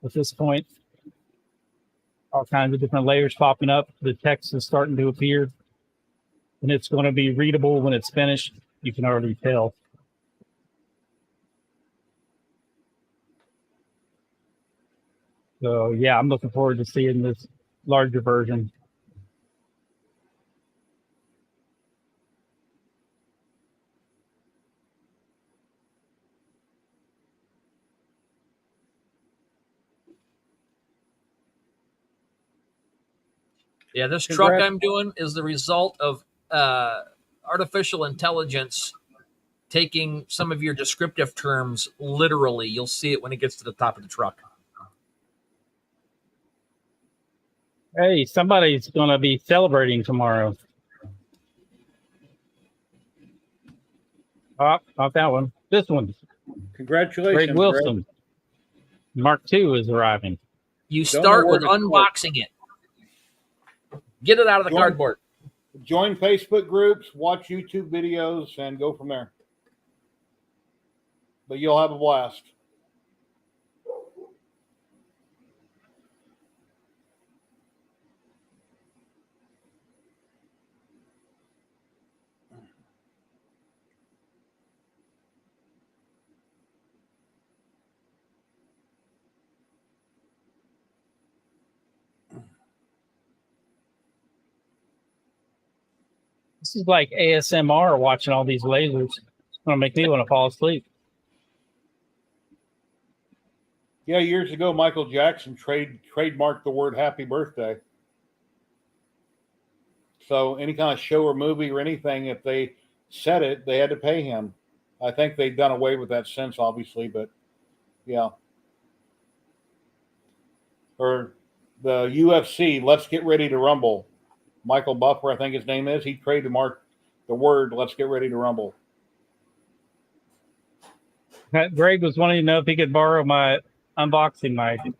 at this point. All kinds of different layers popping up. The text is starting to appear. And it's going to be readable when it's finished. You can already tell. So, yeah, I'm looking forward to seeing this larger version. Yeah, this truck I'm doing is the result of artificial intelligence taking some of your descriptive terms literally. You'll see it when it gets to the top of the truck. Hey, somebody's going to be celebrating tomorrow. Oh, not that one. This one. Congratulations, Greg Wilson. Mark II is arriving. You start with unboxing it. Get it out of the cardboard. Join Facebook groups, watch YouTube videos, and go from there. But you'll have a blast. This is like ASMR watching all these lasers. It's going to make me want to fall asleep. Yeah, years ago, Michael Jackson trademarked the word happy birthday. So any kind of show or movie or anything, if they said it, they had to pay him. I think they've done away with that since, obviously, but yeah. or the UFC, Let's Get Ready to Rumble. Michael Buffer, I think his name is. He trademarked the word "Let's Get Ready to Rumble." Greg was wanting to know if he could borrow my unboxing mic.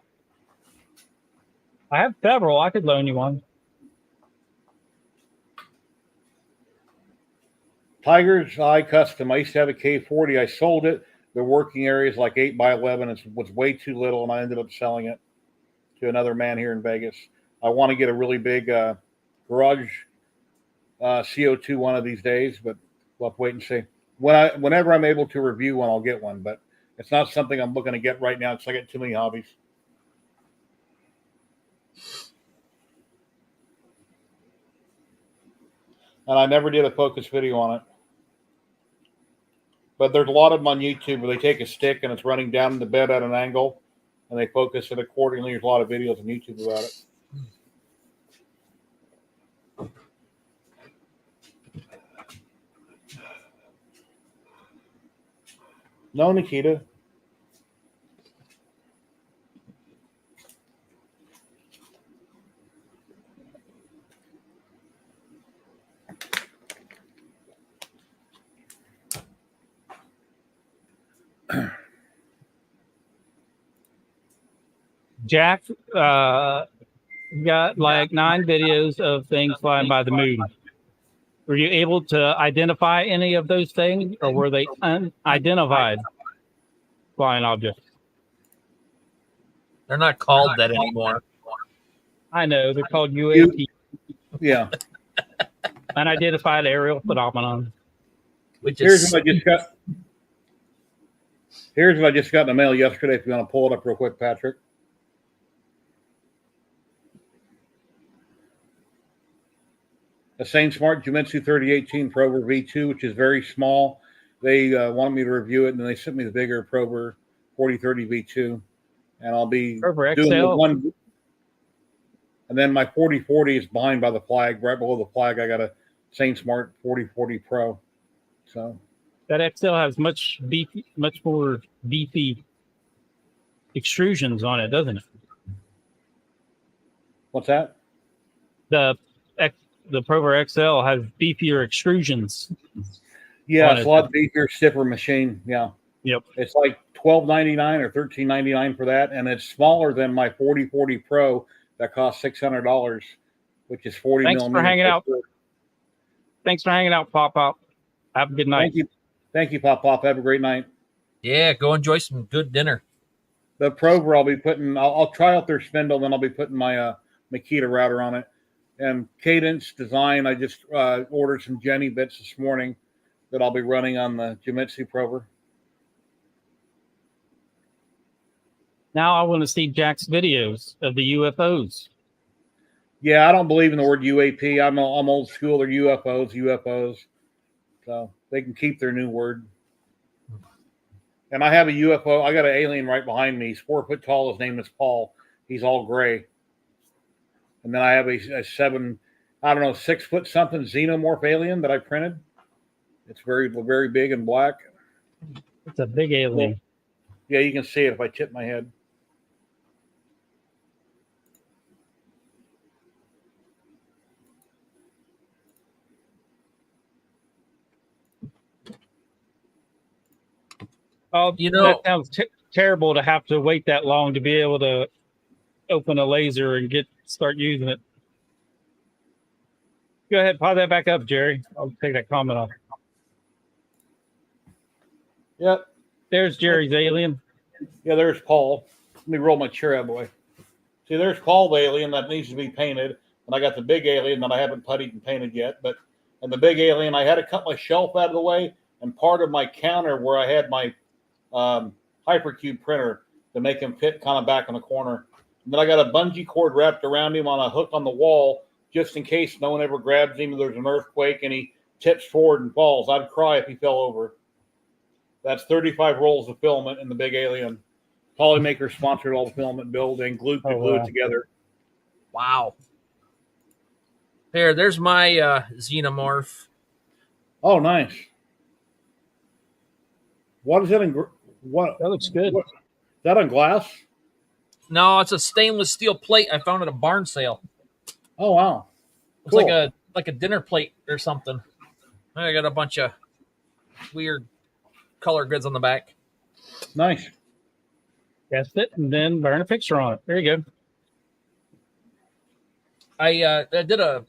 I have several. I could loan you one. Tiger's Eye Custom. I used to have a K40. I sold it. The working area is like 8x11. It was way too little, and I ended up selling it to another man here in Vegas. I want to get a really big garage CO2 one of these days, but we'll have to wait and see. Whenever I'm able to review one, I'll get one, but it's not something I'm looking to get right now because I got too many hobbies. And I never did a focus video on it. But there's a lot of them on YouTube where they take a stick and it's running down the bed at an angle and they focus it accordingly. There's a lot of videos on YouTube about it. No, Nikita. Jack got like 9 videos of things flying by the moon. Were you able to identify any of those things, or were they unidentified flying objects? They're not called that anymore. I know they're called UAP. Yeah. Unidentified aerial phenomenon. Which Here's is what I just got. Here's what I just got in the mail yesterday. If you want to pull it up real quick, Patrick. A Sane Smart Jimitsu 3018 Prober V2, which is very small. They wanted me to review it, and then they sent me the bigger Prober 4030 V2, and I'll be Prober doing XL. the one. And then my 4040 is behind by the flag. Right below the flag, I got a Sane Smart 4040 Pro. So That XL has much more beefy extrusions on it, doesn't it? what's that? The Prover XL has beefier extrusions. Yeah, it's a lot beefier, stiffer machine. Yeah. Yep. It's like $12.99 or $13.99 for that, and it's smaller than my 4040 Pro that costs $600, which is 40 Thanks millimeters. for hanging out. Thanks for hanging out, Pop Pop. Have a good night. Thank you, Pop Pop. Have a great night. Yeah, go enjoy some good dinner. The Prover, I'll be putting. I'll try out their spindle, then I'll be putting my Makita router on it. And Cadence Design, I just ordered some Jenny bits this morning that I'll be running on the Jimitsu Prover. Now I want to see Jack's videos of the UFOs. Yeah, I don't believe in the word UAP. I'm old school. They're UFOs. So they can keep their new word. And I have a UFO. I got an alien right behind me. He's 4 foot tall. His name is Paul. He's all gray. And then I have a 6 foot something xenomorph alien that I printed. It's very, very big and black. It's a big alien. Yeah, you can see it if I tip my head. Oh, that sounds terrible to have to wait that long to be able to open a laser and start using it. Go ahead, pop that back up, Jerry. I'll take that comment off. Yep. There's Jerry's alien. Yeah, there's Paul. Let me roll my chair out of the way. See, there's Paul, the alien that needs to be painted. And I got the big alien that I haven't puttied and painted yet. And the big alien, I had to cut my shelf out of the way. And part of my counter where I had my hypercube printer to make him fit kind of back in the corner. And then I got a bungee cord wrapped around him on a hook on the wall just in case no one ever grabs him and there's an earthquake and he tips forward and falls. I'd cry if he fell over. That's 35 rolls of filament in the big alien. Polymaker sponsored all the filament build and glued it together. Wow. There's my xenomorph. Oh, nice. What is it in? What? That looks good. Is that on glass? No, it's a stainless steel plate I found at a barn sale. Oh wow. It's Cool. like a dinner plate or something. I got a bunch of weird color grids on the back. Nice. Test it and then burn a picture on it. There you go. I did a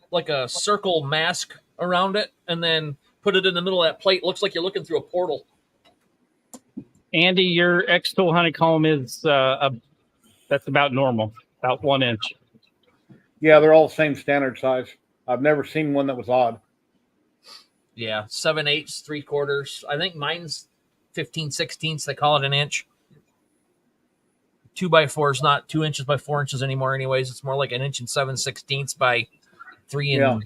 circle mask around it and then put it in the middle of that plate. Looks like you're looking through a portal. Andy, your X-Tool honeycomb is that's about normal, about 1 inch. Yeah, they're all the same standard size. I've never seen one that was odd. Yeah, 7/8, 3/4. I think mine's 15/16. They call it an inch. 2x4 is not 2 inches by 4 inches anymore. Anyways, it's more like an inch and 7/16 by 3 and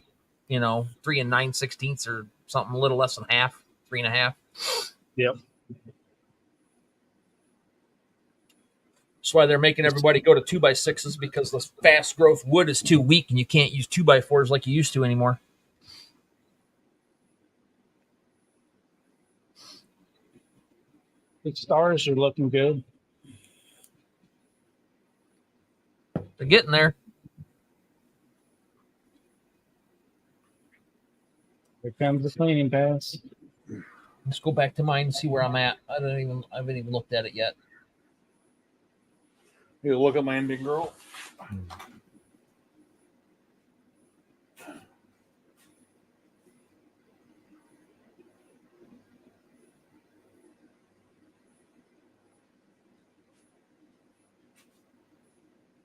3 and 9/16 or something a little less than half, 3.5. Yep. That's why they're making everybody go to 2x6s because the fast growth wood is too weak and you can't use 2x4s like you used to anymore. The stars are looking good. They're getting there. Here comes the cleaning pass. Let's go back to mine and see where I'm at. I haven't even looked at it yet. You look at my Indian girl.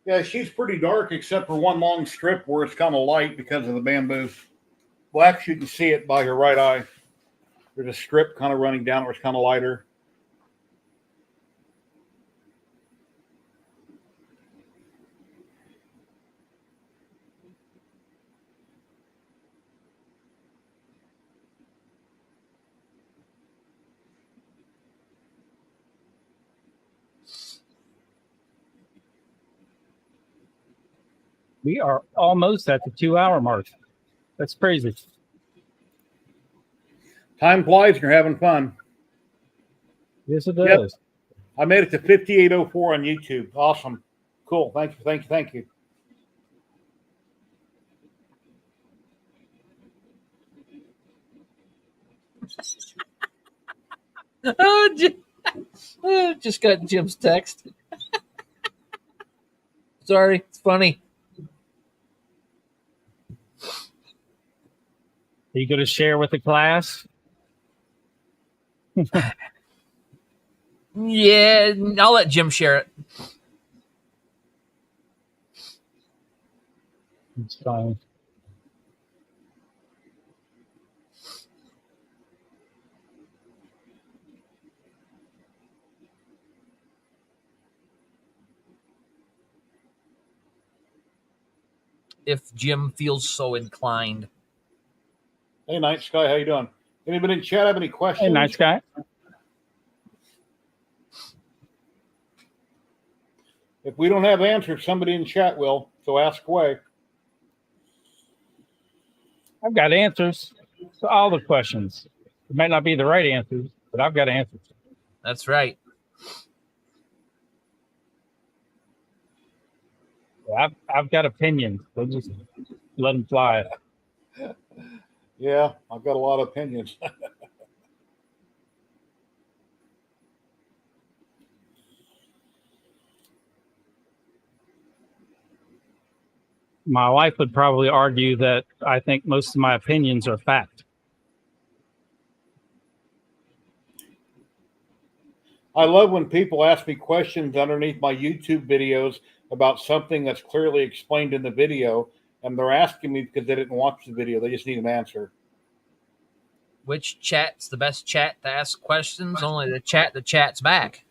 Yeah, she's pretty dark except for one long strip where it's kind of light because of the bamboos. Well, actually, you can see it by your right eye. There's a strip kind of running down where it's kind of lighter. We are almost at the 2-hour mark. That's crazy. Time flies and you're having fun. Yes, it Yep. does. I made it to 5804 on YouTube. Awesome. Cool. Thank you. Thank you. Thank you. Just got Jim's text. Sorry, it's funny. Are you going to share with the class? Yeah, I'll let Jim share it. It's fine. If Jim feels so inclined. Hey, Night Sky, how you doing? Anybody in chat have any questions? Hey, nice guy. If we don't have answers, somebody in chat will. So ask away. I've got answers to all the questions. It might not be the right answers, but I've got answers. That's right. I've got opinions. So just let them fly. Yeah, I've got a lot of opinions. My wife would probably argue that I think most of my opinions are fact. I love when people ask me questions underneath my YouTube videos about something that's clearly explained in the video, and they're asking me because they didn't watch the video. They just need an answer. Which chat's the best chat to ask questions? Only the chat that chats back.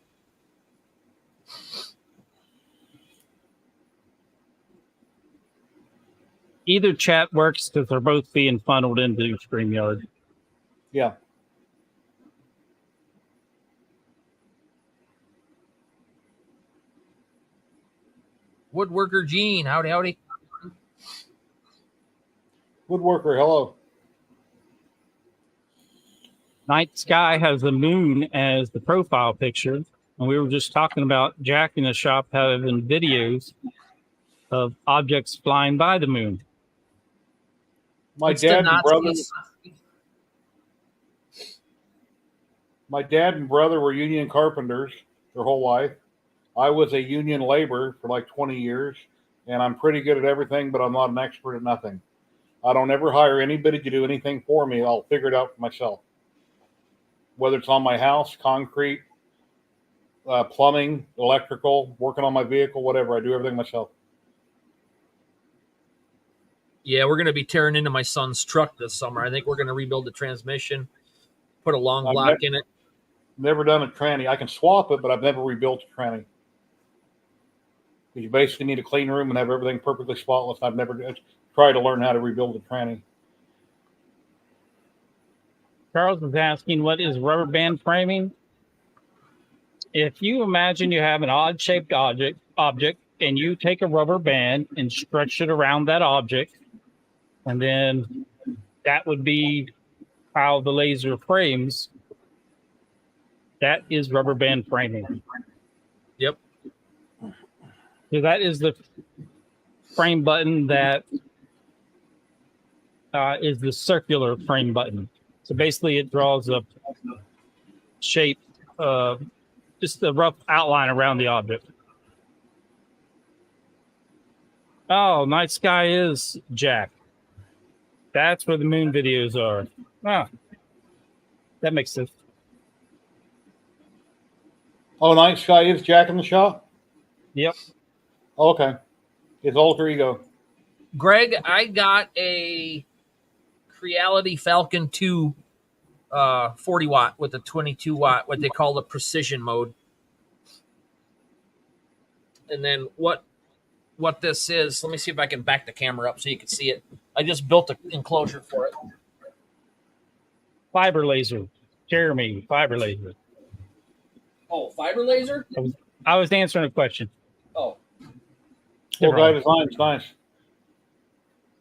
Either chat works because they're both being funneled into StreamYard. Yeah. Woodworker Gene, howdy, howdy. Woodworker, hello. Night Sky has the moon as the profile picture. And we were just talking about Jack in the shop having videos of objects flying by the moon. My It's the dad and brother. Nazis. My dad and brother were union carpenters their whole life. I was a union laborer for like 20 years, and I'm pretty good at everything, but I'm not an expert at nothing. I don't ever hire anybody to do anything for me. I'll figure it out for myself. Whether it's on my house, concrete, plumbing, electrical, working on my vehicle, whatever, I do everything myself. Yeah, we're going to be tearing into my son's truck this summer. I think we're going to rebuild the transmission, put a long block in it. Never done a tranny. I can swap it, but I've never rebuilt a tranny. You basically need a clean room and have everything perfectly spotless. I've never tried to learn how to rebuild a tranny. Charles is asking, what is rubber band framing? If you imagine you have an odd-shaped object, and you take a rubber band and stretch it around that object, and then that would be how the laser frames. That is rubber band framing. Yep. So that is the frame button that is the circular frame button. So basically it draws a shape, just a rough outline around the object. Oh, night sky is Jack. That's where the moon videos are. Ah, that makes sense. Oh, night sky is Jack in the shop? Yep. Okay. It's alter ego. Greg, I got a Creality Falcon 2 40 watt with a 22 watt, what they call the precision mode. And then what this is, let me see if I can back the camera up so you can see it. I just built an enclosure for it. Fiber laser. Jeremy, fiber laser. Oh, fiber laser? I was answering a question. Oh. Old guy designs, nice.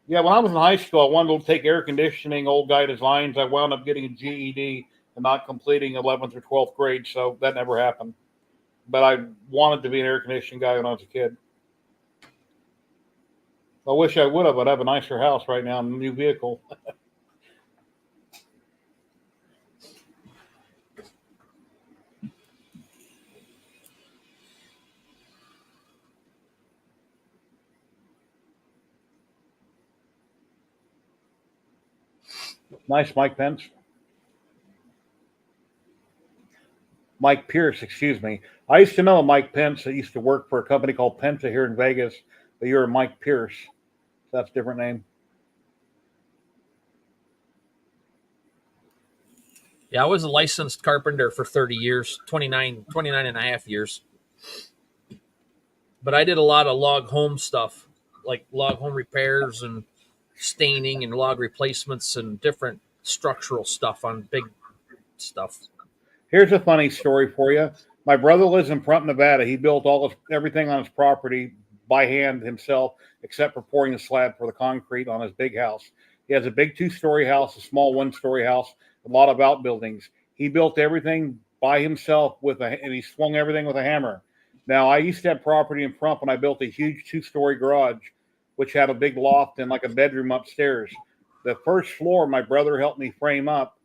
Yeah, when I was in high school, I wanted to take air conditioning, old guy designs. I wound up getting a GED and not completing 11th or 12th grade, so that never happened. But I wanted to be an air conditioning guy when I was a kid. I wish I would have. I'd have a nicer house right now and a new vehicle. Nice, Mike Pence. Mike Pierce, excuse me. I used to know Mike Pence that used to work for a company called Penta here in Vegas, but you're Mike Pierce. That's a different name. Yeah, I was a licensed carpenter for 30 years, 29 and a half years. But I did a lot of log home stuff, like log home repairs and staining and log replacements and different structural stuff on big stuff. Here's a funny story for you. My brother lives in Prump, Nevada. He built everything on his property by hand himself, except for pouring the slab for the concrete on his big house. He has a big 2-story house, a small 1-story house, a lot of outbuildings. He built everything by himself and he swung everything with a hammer. Now, I used to have property in Prump, and I built a huge 2-story garage, which had a big loft and like a bedroom upstairs. The first floor, my brother helped me frame up,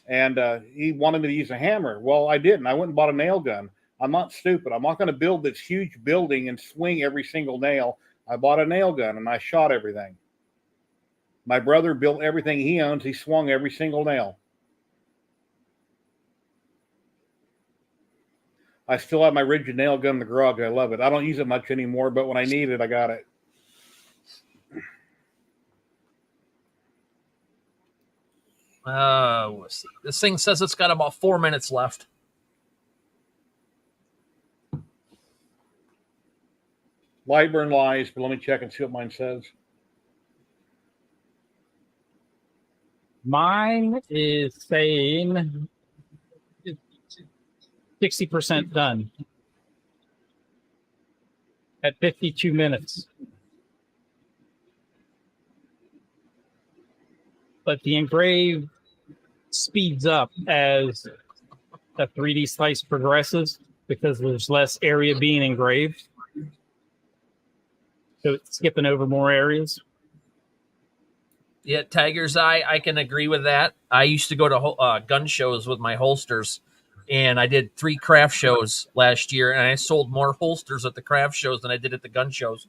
and he wanted me to use a hammer. Well, I didn't. I went and bought a nail gun. I'm not stupid. I'm not going to build this huge building and swing every single nail. I bought a nail gun, and I shot everything. My brother built everything he owns. He swung every single nail. I still have my rigid nail gun in the garage. I love it. I don't use it much anymore, but when I need it, I got it. Let's see. This thing says it's got about 4 minutes left. Lightburn lies, but let me check and see what mine says. Mine is saying 60% done at 52 minutes. But the engrave speeds up as the 3D slice progresses. because there's less area being engraved. So it's skipping over more areas. Yeah, Tiger's Eye, I can agree with that. I used to go to gun shows with my holsters, and I did 3 craft shows last year, and I sold more holsters at the craft shows than I did at the gun shows.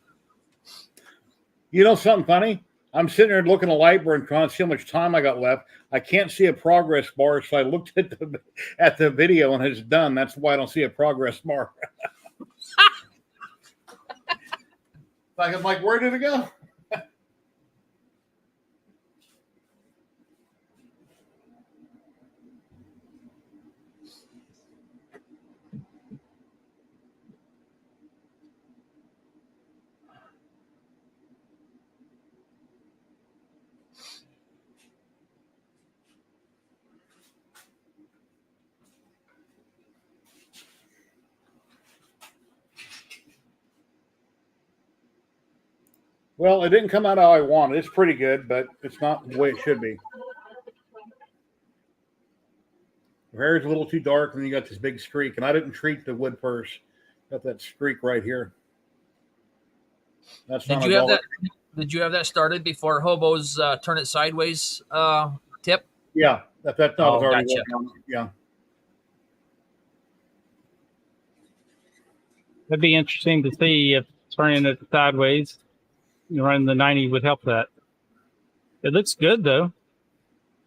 You know something funny? I'm sitting there looking at Lightburn and trying to see how much time I got left. I can't see a progress bar, so I looked at the video and it's done. That's why I don't see a progress bar. I'm like, where did it go? Well, it didn't come out how I wanted. It's pretty good, but it's not the way it should be. Your hair is a little too dark, and then you got this big streak. And I didn't treat the wood first. Got that streak right here. That's Did you have that? Did you have that started before Hobo's turn it sideways tip? Yeah, that was already gotcha. working on. Yeah. That'd be interesting to see if turning it sideways, running the 90 would help that. It looks good though,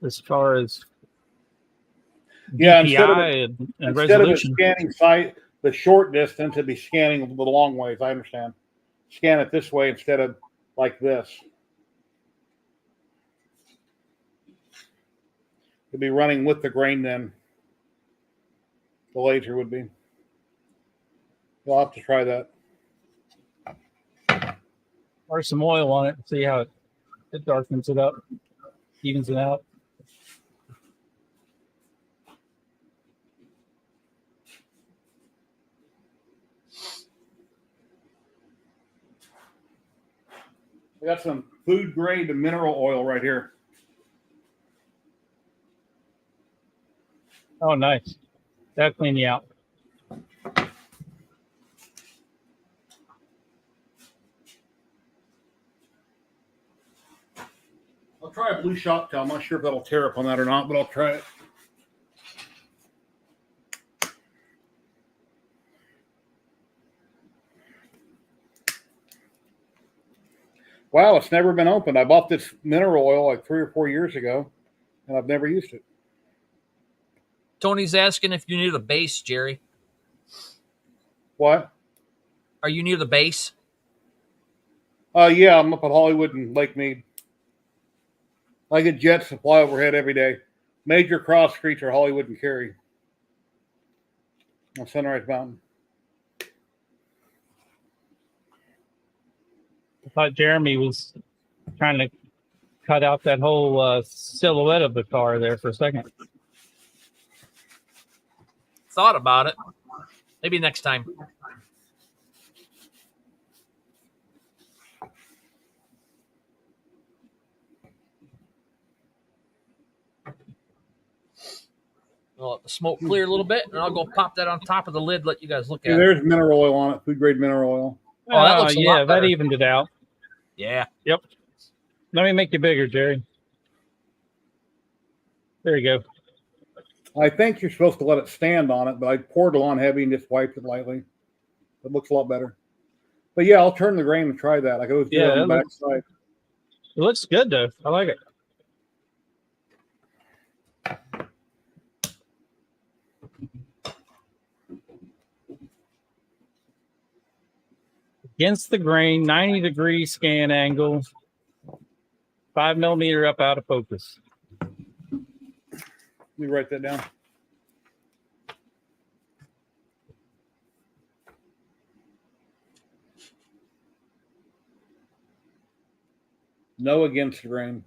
as far as DPI and resolution. Of scanning the short distance, it'd be scanning the long ways. I understand. Scan it this way instead of like this. It'd be running with the grain then. The laser would be. You'll have to try that. Or some oil on it and see how it darkens it up, evens it out. I got some food grade mineral oil right here. Oh, nice. That'll clean you out. I'll try a blue shop tail. I'm not sure if that'll tear up on that or not, but I'll try it. Wow, it's never been opened. I bought this mineral oil like 3 or 4 years ago, and I've never used it. Tony's asking if you near the base, Jerry. What? Are you near the base? Yeah, I'm up at Hollywood and Lake Mead. I get jets to fly overhead every day. Major cross streets are Hollywood and Cary on Sunrise Mountain. I thought Jeremy was trying to cut out that whole silhouette of the car there for a second. Thought about it. Maybe next time. I'll let the smoke clear a little bit, and I'll go pop that on top of the lid, let you guys look at it. There's mineral oil on it, food grade mineral oil. Oh, that looks a lot better. That evened it out. Yeah. Yep. Let me make you bigger, Jerry. There you go. I think you're supposed to let it stand on it, but I poured it on heavy and just wiped it lightly. It looks a lot better. But yeah, I'll turn the grain and try that. I go do it on the back side. It looks good though. I like it. Against the grain, 90-degree scan angle, 5 millimeter up out of focus. Let me write that down. No against the grain.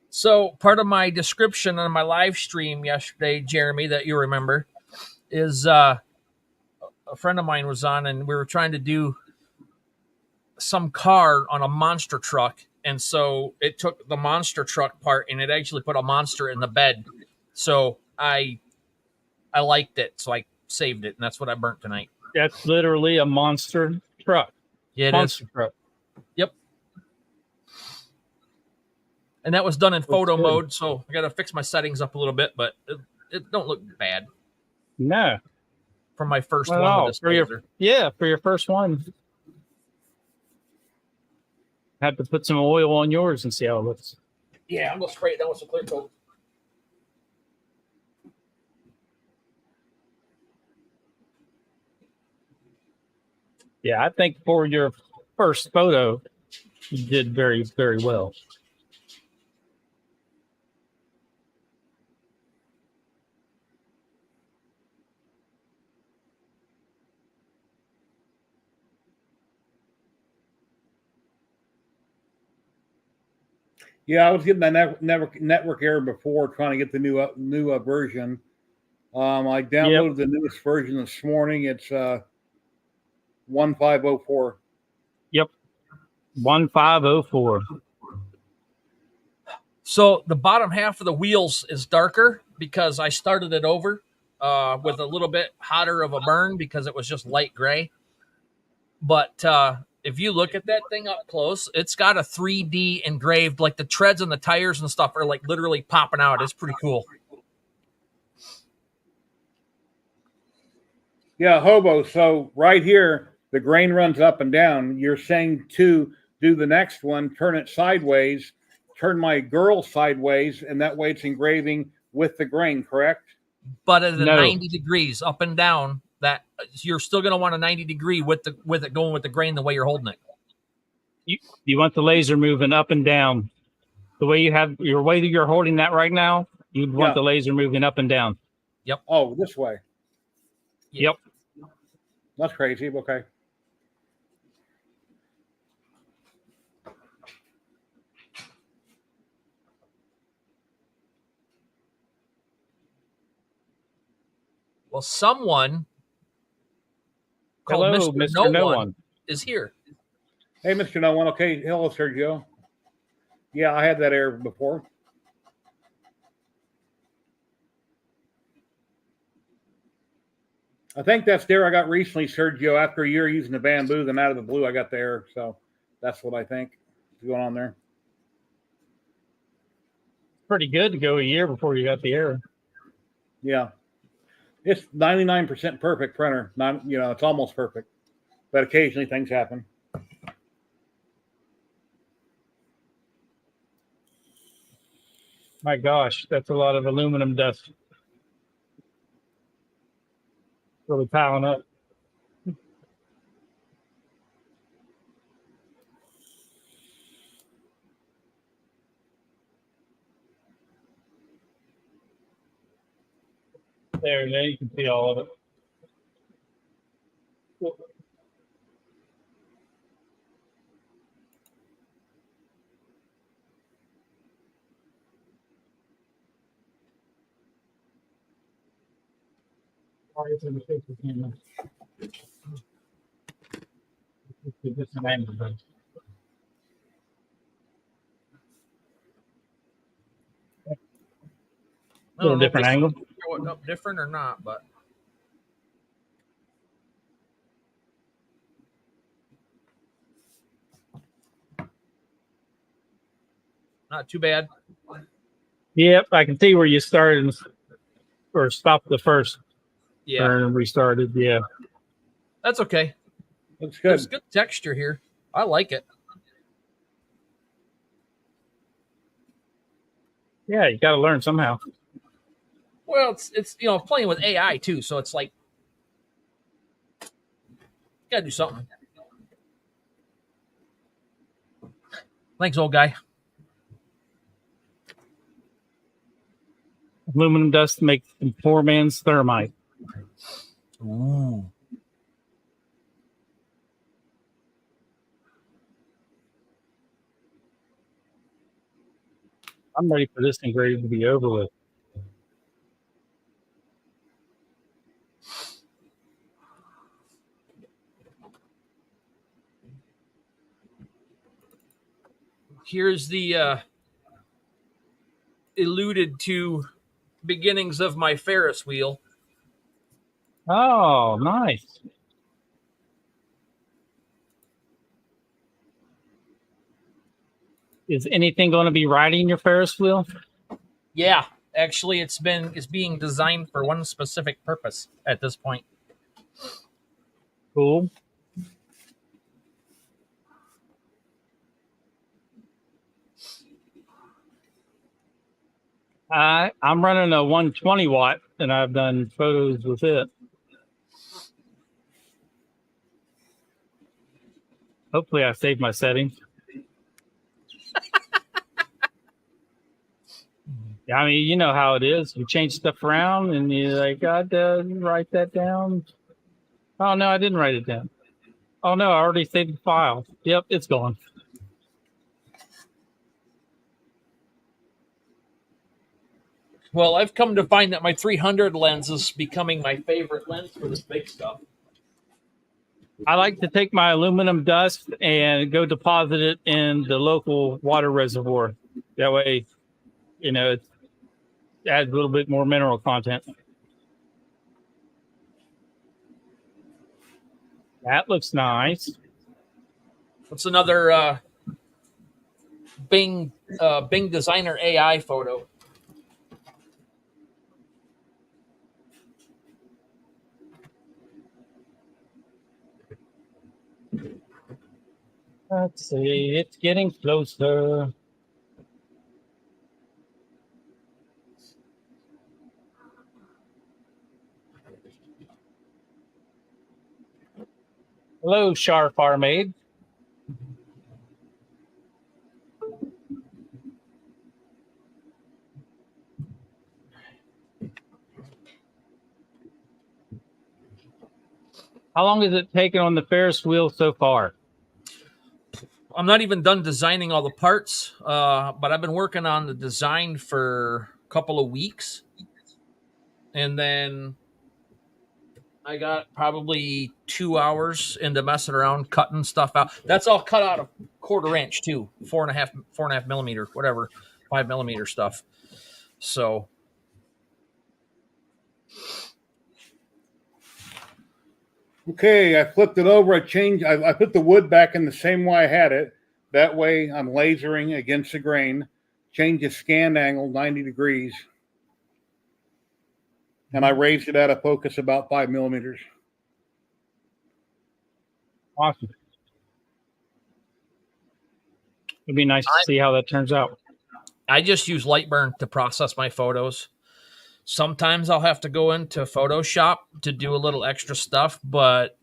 So part of my description on my live stream yesterday, Jeremy, that you remember, is a friend of mine was on, and we were trying to do some car on a monster truck, and so it took the monster truck part and it actually put a monster in the bed. So I liked it, so I saved it, and that's what I burnt tonight. That's literally a monster truck. Yeah, it monster is. truck. Yep. And that was done in photo good. mode, so I got to fix my settings up a little bit, but it don't look bad No. for my first Not at one all. with this For your, laser. yeah, for your first one. Have to put some oil on yours and see how it looks. Yeah, I'm gonna spray it down with some clear coat. Yeah, I think for your first photo, you did very, very well. Yeah, I was getting that network error before trying to get the new version. I downloaded the newest version this morning. It's 1504. Yep. 1504. So the bottom half of the wheels is darker because I started it over with a little bit hotter of a burn because it was just light gray. But if you look at that thing up close, it's got a 3D engraved, like the treads and the tires and stuff are like literally popping out. It's pretty cool. Yeah, Hobo. So right here, the grain runs up and down. You're saying to do the next one, turn it sideways, turn my girl sideways, and that way it's engraving with the grain, correct? But at a No. 90 degrees up and down, that you're still going to want a 90 degree with it going with the grain the way you're holding it. You want the laser moving up and down. The way you have your way that you're holding that right now, you'd want the laser moving up and down. Yep. Oh, this way. Yeah. Yep. That's crazy. Okay. Well, someone called Hello, Mr. No One is here. Hey, Mr. No One. Okay. Hello, Sergio. Yeah, I had that error before. I think that's the error I got recently, Sergio. After a year using the bamboo, then out of the blue, I got the error. So that's what I think is going on there. Pretty good to go a year before you got the error. Yeah. It's 99% perfect printer. Not, it's almost perfect. But occasionally things happen. My gosh, that's a lot of aluminum dust. Really piling up. There you can see all of it. I don't know different angle. Show it up different or not, but not too bad. Yep, I can see where you started or stopped the first turn and restarted. Yeah, that's okay. Looks good. There's good texture here. I like it. Yeah, you got to learn somehow. Well, it's playing with AI too, so it's like you gotta do something. Thanks, old guy. Aluminum dust makes poor man's thermite. Ooh. I'm ready for this engrave to be over with. here's the alluded to beginnings of my Ferris wheel. Oh, nice. Is anything going to be riding your Ferris wheel? Yeah, actually, it's being designed for one specific purpose at this point. Cool. I'm running a 120 watt, and I've done photos with it. Hopefully, I saved my settings. I mean, you know how it is. You change stuff around, and you're like, God, write that down. Oh no, I didn't write it down. Oh no, I already saved the file. Yep, it's gone. Well, I've come to find that my 300 lens is becoming my favorite lens for this big stuff. I like to take my aluminum dust and go deposit it in the local water reservoir. That way, you know, it adds a little bit more mineral content. That looks nice. What's another Bing Designer AI photo? Let's see, it's getting closer. Hello, Char Farmaid. How long has it taken on the Ferris wheel so far? I'm not even done designing all the parts, but I've been working on the design for a couple of weeks. And then I got probably 2 hours into messing around, cutting stuff out. That's all cut out of 1/4 inch too, 4.5 millimeter, whatever, 5 millimeter stuff. So Okay, I flipped it over. I put the wood back in the same way I had it. That way I'm lasering against the grain. Change the scan angle 90 degrees. And I raised it out of focus about 5 millimeters. Awesome. It'd be nice to see how that turns out. I just use Lightburn to process my photos. Sometimes I'll have to go into Photoshop to do a little extra stuff, but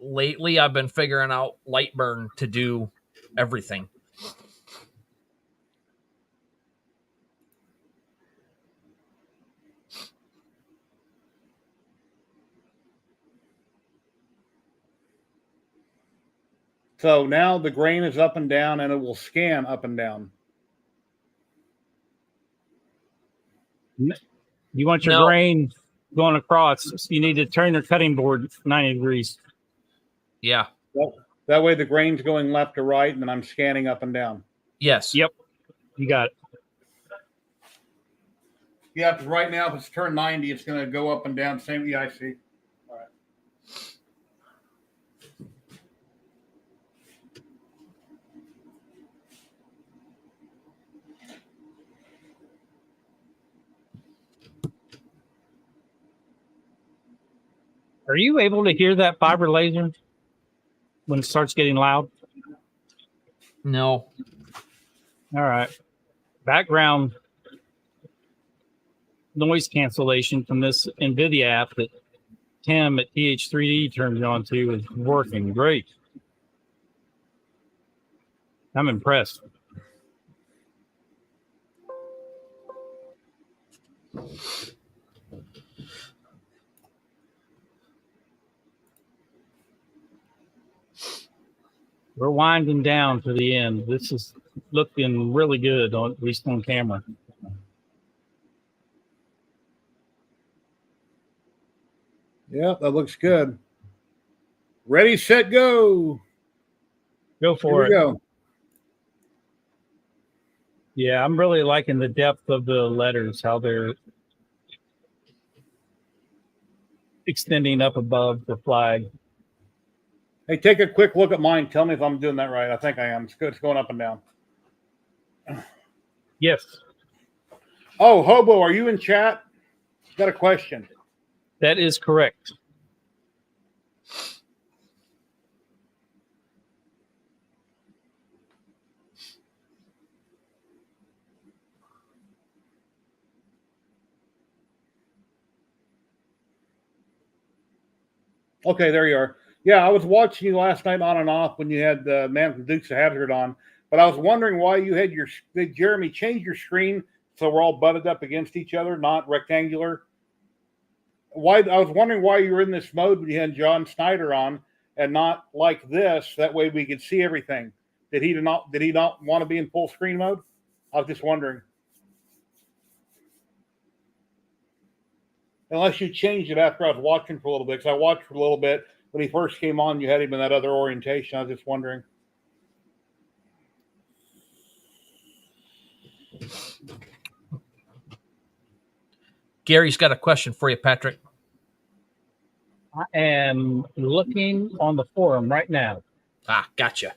lately I've been figuring out Lightburn to do everything. So now the grain is up and down, and it will scan up and down. You want your grain going across, so you need to turn your cutting board 90 degrees. Yeah. That way the grain's going left to right, and then I'm scanning up and down. Yes. Yep. You got it. Yeah, because right now, if it's turned 90, it's going to go up and down. Same. Yeah, I see. All right. Are you able to hear that fiber laser when it starts getting loud? No. All right. Background noise cancellation from this NVIDIA app that Tim at TH3D turned on to is working great. I'm impressed. We're winding down to the end. This is looking really good, at least on camera. Yeah, that looks good. Ready, set, go. Go for it. Here we go. Yeah, I'm really liking the depth of the letters, how they're extending up above the flag. Hey, take a quick look at mine. Tell me if I'm doing that right. I think I am. It's good. It's going up and down. Yes, Oh, Hobo, are you in chat? Got a question. that is correct. Okay, there you are. Yeah, I was watching you last night on and off when you had the Man from Dukes of Hazzard on, but I was wondering why you had did Jeremy change your screen so we're all butted up against each other, not rectangular? Why I was wondering why you were in this mode when you had John Snyder on and not like this. That way we could see everything. Did he not want to be in full screen mode? I was just wondering. Unless you changed it after I was watching for a little bit, because I watched for a little bit when he first came on. You had him in that other orientation. I was just wondering. Gary's got a question for you, Patrick. I am looking on the forum right now. Ah, gotcha.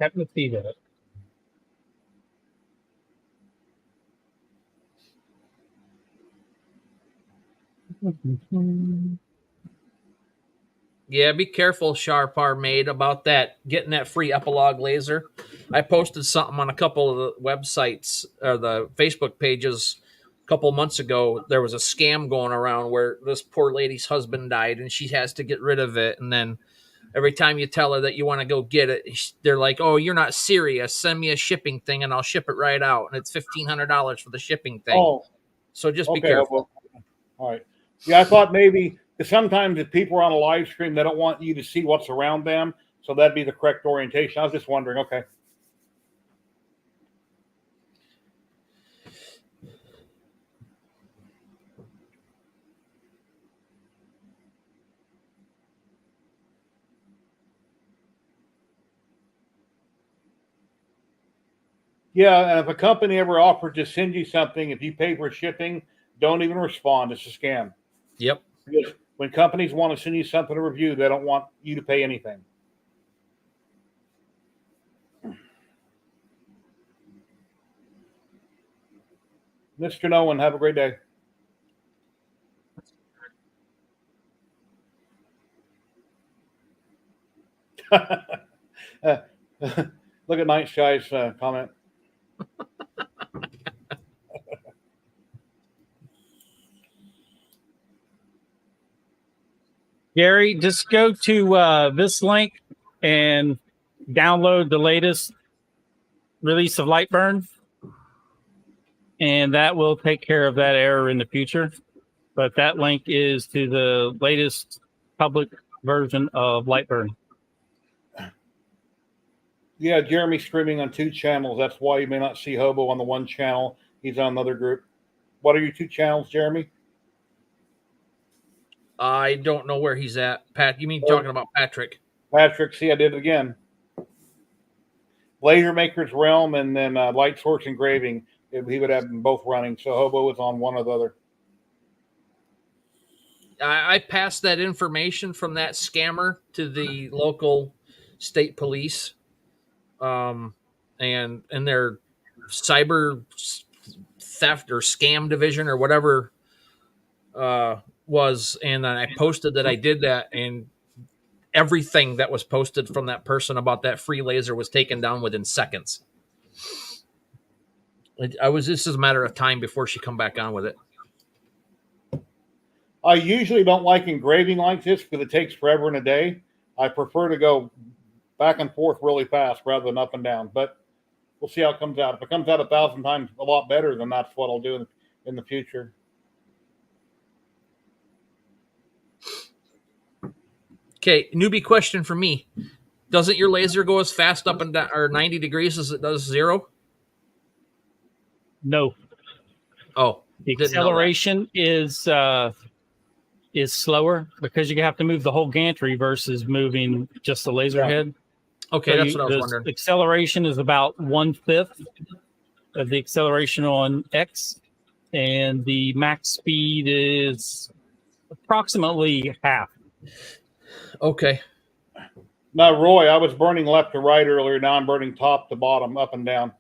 Happen to see that. Yeah, be careful, Sharpar made about that getting that free epilogue laser. I posted something on a couple of the websites or the Facebook pages a couple months ago. There was a scam going around where this poor lady's husband died and she has to get rid of it. And then every time you tell her that you want to go get it, they're like, "Oh, you're not serious. Send me a shipping thing and I'll ship it right out." And it's $1,500 for the shipping thing. Oh, so just be okay. careful. All right. Yeah, I thought maybe because sometimes if people are on a live stream, they don't want you to see what's around them. So that'd be the correct orientation. I was just wondering. Okay. Yeah, and if a company ever offered to send you something, if you pay for shipping, don't even respond. It's a scam. Yep. Because when companies want to send you something to review, they don't want you to pay anything. Mr. Nolan, have a great day. Look at Night Shy's comment. Gary, just go to this link and download the latest release of Lightburn, and that will take care of that error in the future. But that link is to the latest public version of Lightburn. Yeah, Jeremy's streaming on 2 channels. That's why you may not see Hobo on the one channel. He's on another group. What are your 2 channels, Jeremy? I don't know where he's at. Pat, you mean talking about Patrick? Patrick, see, I did it again. Laser Maker's Realm and then Light Source Engraving. He would have them both running. So Hobo was on one or the other. I passed that information from that scammer to the local state police, and their cyber theft or scam division or whatever was, and I posted that I did that, and everything that was posted from that person about that free laser was taken down within seconds. This is a matter of time before she come back on with it. I usually don't like engraving like this because it takes forever and a day. I prefer to go back and forth really fast rather than up and down. But we'll see how it comes out. If it comes out 1,000 times a lot better, then that's what I'll do in the future. Okay, newbie question for me. Doesn't your laser go as fast up and down or 90 degrees as it does 0? No. Oh, the acceleration is is slower because you have to move the whole gantry versus moving just the laser head. Okay, So that's what I was wondering. Acceleration is about 1/5 of the acceleration on X, and the max speed is approximately half. Okay. Now, Roy, I was burning left to right earlier. Now I'm burning top to bottom, up and down.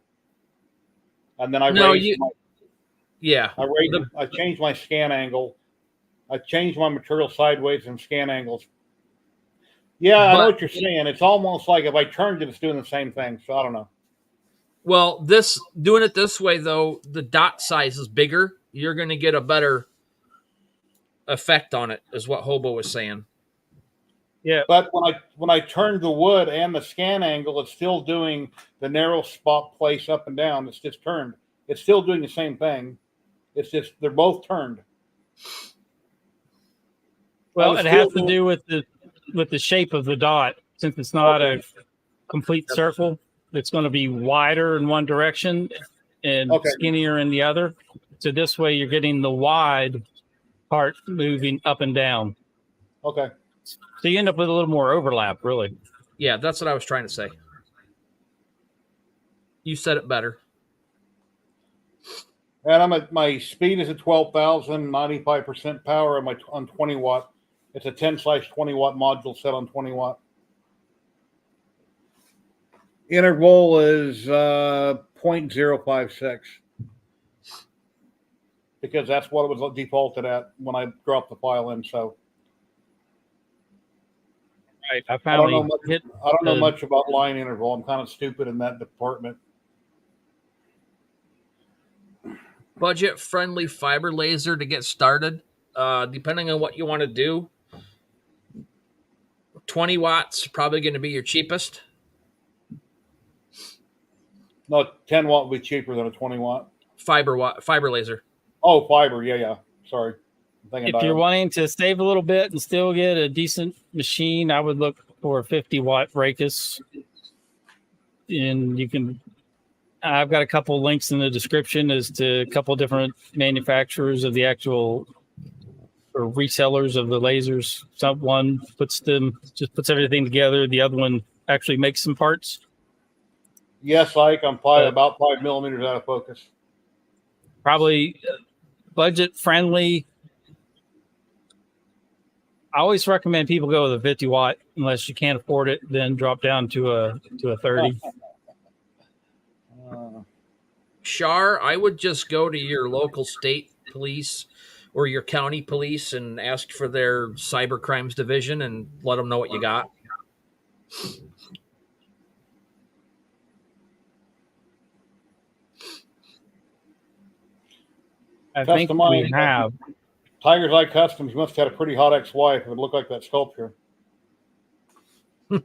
And then I I changed my scan angle. I changed my material sideways and scan angles. Yeah, I know what you're saying. It's almost like if I turned it, it's doing the same thing. So I don't know. Well, doing it this way though, the dot size is bigger. You're going to get a better effect on it, is what Hobo was saying. Yeah, but when I turned the wood and the scan angle, it's still doing the narrow spot place up and down. It's just turned. It's still doing the same thing. It's just they're both turned. Well, it has to do with the shape of the dot. Since it's not a complete circle, it's going to be wider in one direction and skinnier in the other. So this way, you're getting the wide part moving up and down. Okay. So you end up with a little more overlap, really. Yeah, that's what I was trying to say. You said it better. And my speed is at 12,000, 95% power on 20 watt. It's a 10/20 watt module set on 20 watt. Interval is 0.056 because that's what it was defaulted at when I dropped the file in. So right, I don't know much about line interval. I'm kind of stupid in that department. Budget-friendly fiber laser to get started. Depending on what you want to do, 20 watts probably going to be your cheapest. No, 10 watt would be cheaper than a 20 watt. Fiber laser. Oh, fiber. Yeah. Sorry. If you're wanting to save a little bit and still get a decent machine, I would look for a 50 watt Racus. And I've got a couple links in the description as to a couple different manufacturers of the actual or resellers of the lasers. One puts everything together. The other one actually makes some parts. Yes, Ike, I'm probably about 5 millimeters out of focus. Probably budget friendly. I always recommend people go with a 50 watt unless you can't afford it. Then drop down to a 30. Shar, I would just go to your local state police or your county police and ask for their cyber crimes division and let them know what you got. I think we have. Tiger's Eye Customs must have had a pretty hot ex-wife. It would look like that sculpture. I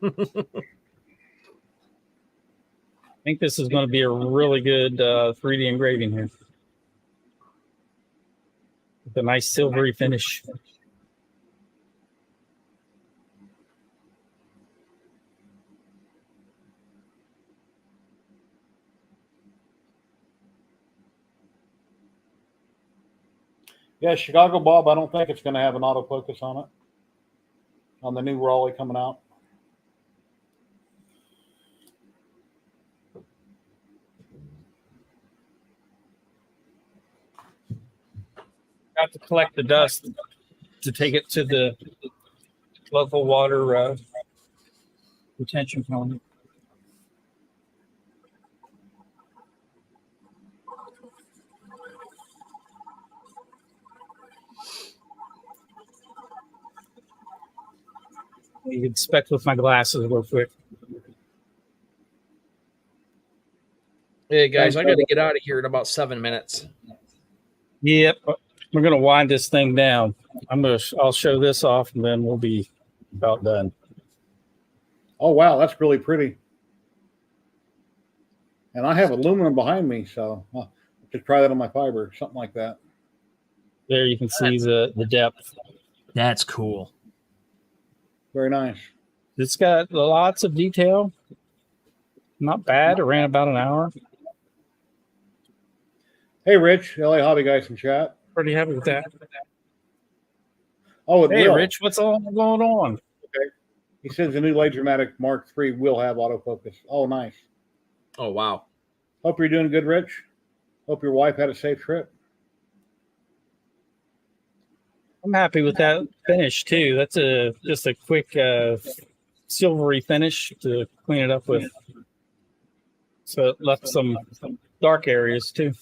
think this is going to be a really good 3D engraving here. With a nice silvery finish. Yeah, Chicago Bob, I don't think it's going to have an autofocus on it. On the new Raleigh coming out. Got to collect the dust to take it to the local water retention pond. You can inspect with my glasses real quick. Hey guys, I got to get out of here in about 7 minutes. Yep, we're gonna wind this thing down. I'll show this off, and then we'll be about done. Oh wow, that's really pretty. And I have aluminum behind me, so I'll just try that on my fiber, something like that. There you can see the depth. That's cool. Very nice. It's got lots of detail. Not bad. It ran about an hour. Hey, Rich, LA Hobby Guys in chat. Pretty happy with that. Oh, it Hey, will. Rich, what's all going on? Okay. He says the new laserMATIC Mark III will have autofocus. Oh, nice. Oh, wow. Hope you're doing good, Rich. Hope your wife had a safe trip. I'm happy with that finish too. That's just a quick silvery finish to clean it up with. So it left some dark areas too.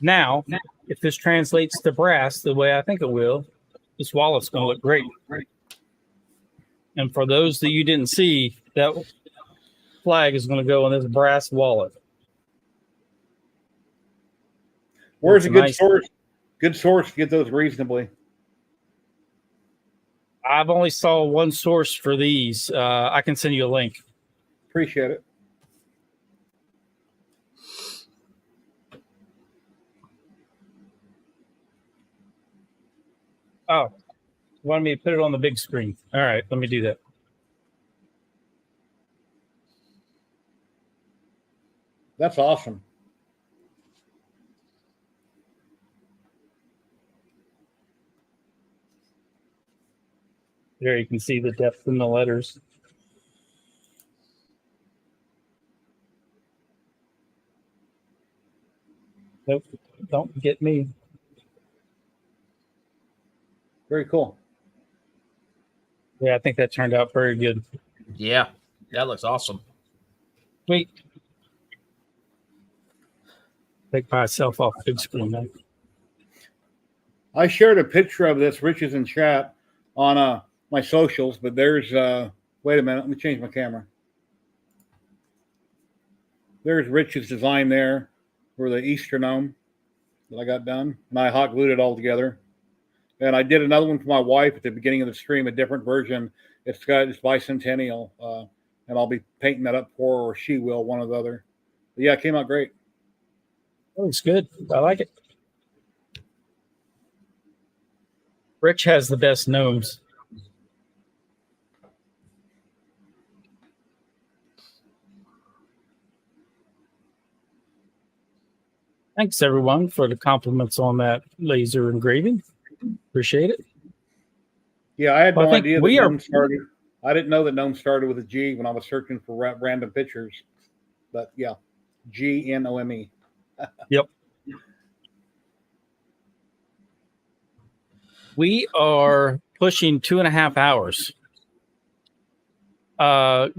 Now, if this translates to brass the way I think it will, this wallet's going to look great. And for those that you didn't see, that flag is going to go on this brass wallet. Where's a good nice source? Good source to get those reasonably. I've only saw one source for these. I can send you a link. Appreciate it. Oh, you wanted me to put it on the big screen. All right, let me do that. That's awesome. There you can see the depth in the letters. Nope, don't get me. Very cool. Yeah, I think that turned out very good. Yeah, that looks awesome. Wait. Take myself off big screen now. I shared a picture of this. Rich is in chat on my socials, but there's wait a minute, let me change my camera. There's Rich's design there for the Easter gnome that I got done, and I hot glued it all together. And I did another one for my wife at the beginning of the stream, a different version. It's bicentennial, and I'll be painting that up for her, or she will, one or the other. But yeah, it came out great. That looks good. I like it. Rich has the best gnomes. Thanks, everyone, for the compliments on that laser engraving. Appreciate it. Yeah, I had no idea that we are. gnome started. I didn't know that gnome started with a G when I was searching for random pictures. But yeah, GNOME. Yep. We are pushing 2.5 hours.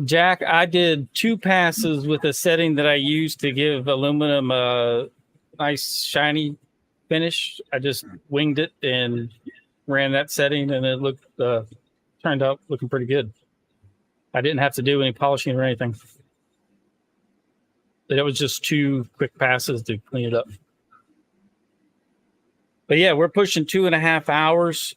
Jack, I did 2 passes with a setting that I used to give aluminum a nice shiny finish. I just winged it and ran that setting, and it looked turned out looking pretty good. I didn't have to do any polishing or anything. It was just 2 quick passes to clean it up. But yeah, we're pushing 2.5 hours.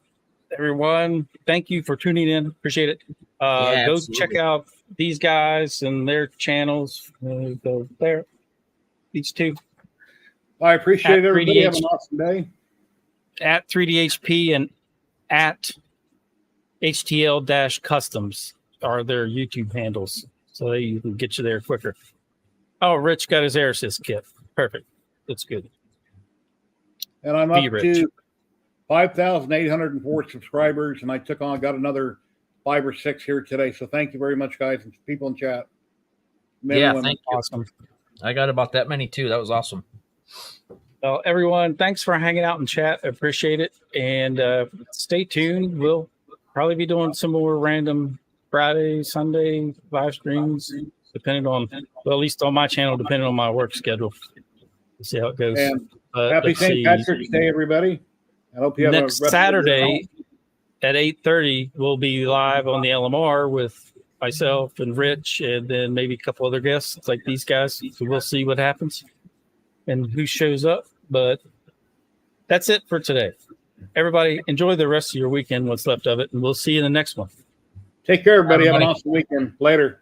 Everyone, thank you for tuning in. Appreciate it. Go absolutely. check out these guys and their channels. Go there. These 2. I appreciate At everybody. 3DH Have an awesome day. At 3DHP and at HTL-Customs are their YouTube handles, so you can get you there quicker. Oh, Rich got his air assist kit. Perfect. That's good. And I'm up to 5,804 subscribers, and I got another 5 or 6 here today. So thank you very much, guys, and people in chat. Thank you. Awesome. I got about that many too. That was awesome. Well, everyone, thanks for hanging out in chat. I appreciate it. And stay tuned. We'll probably be doing some more random Friday, Sunday live streams, depending on, well, at least on my channel, depending on my work schedule. We'll see how it goes. And happy St. Patrick's Day, everybody. I hope you have next Saturday at 8:30, we'll be live on the LMR with myself and Rich, and then maybe a couple other guests like these guys. So we'll see what happens and who shows up. But that's it for today. Everybody, enjoy the rest of your weekend, what's left of it, and we'll see you in the next one. Take care, everybody. Have an awesome weekend. Later.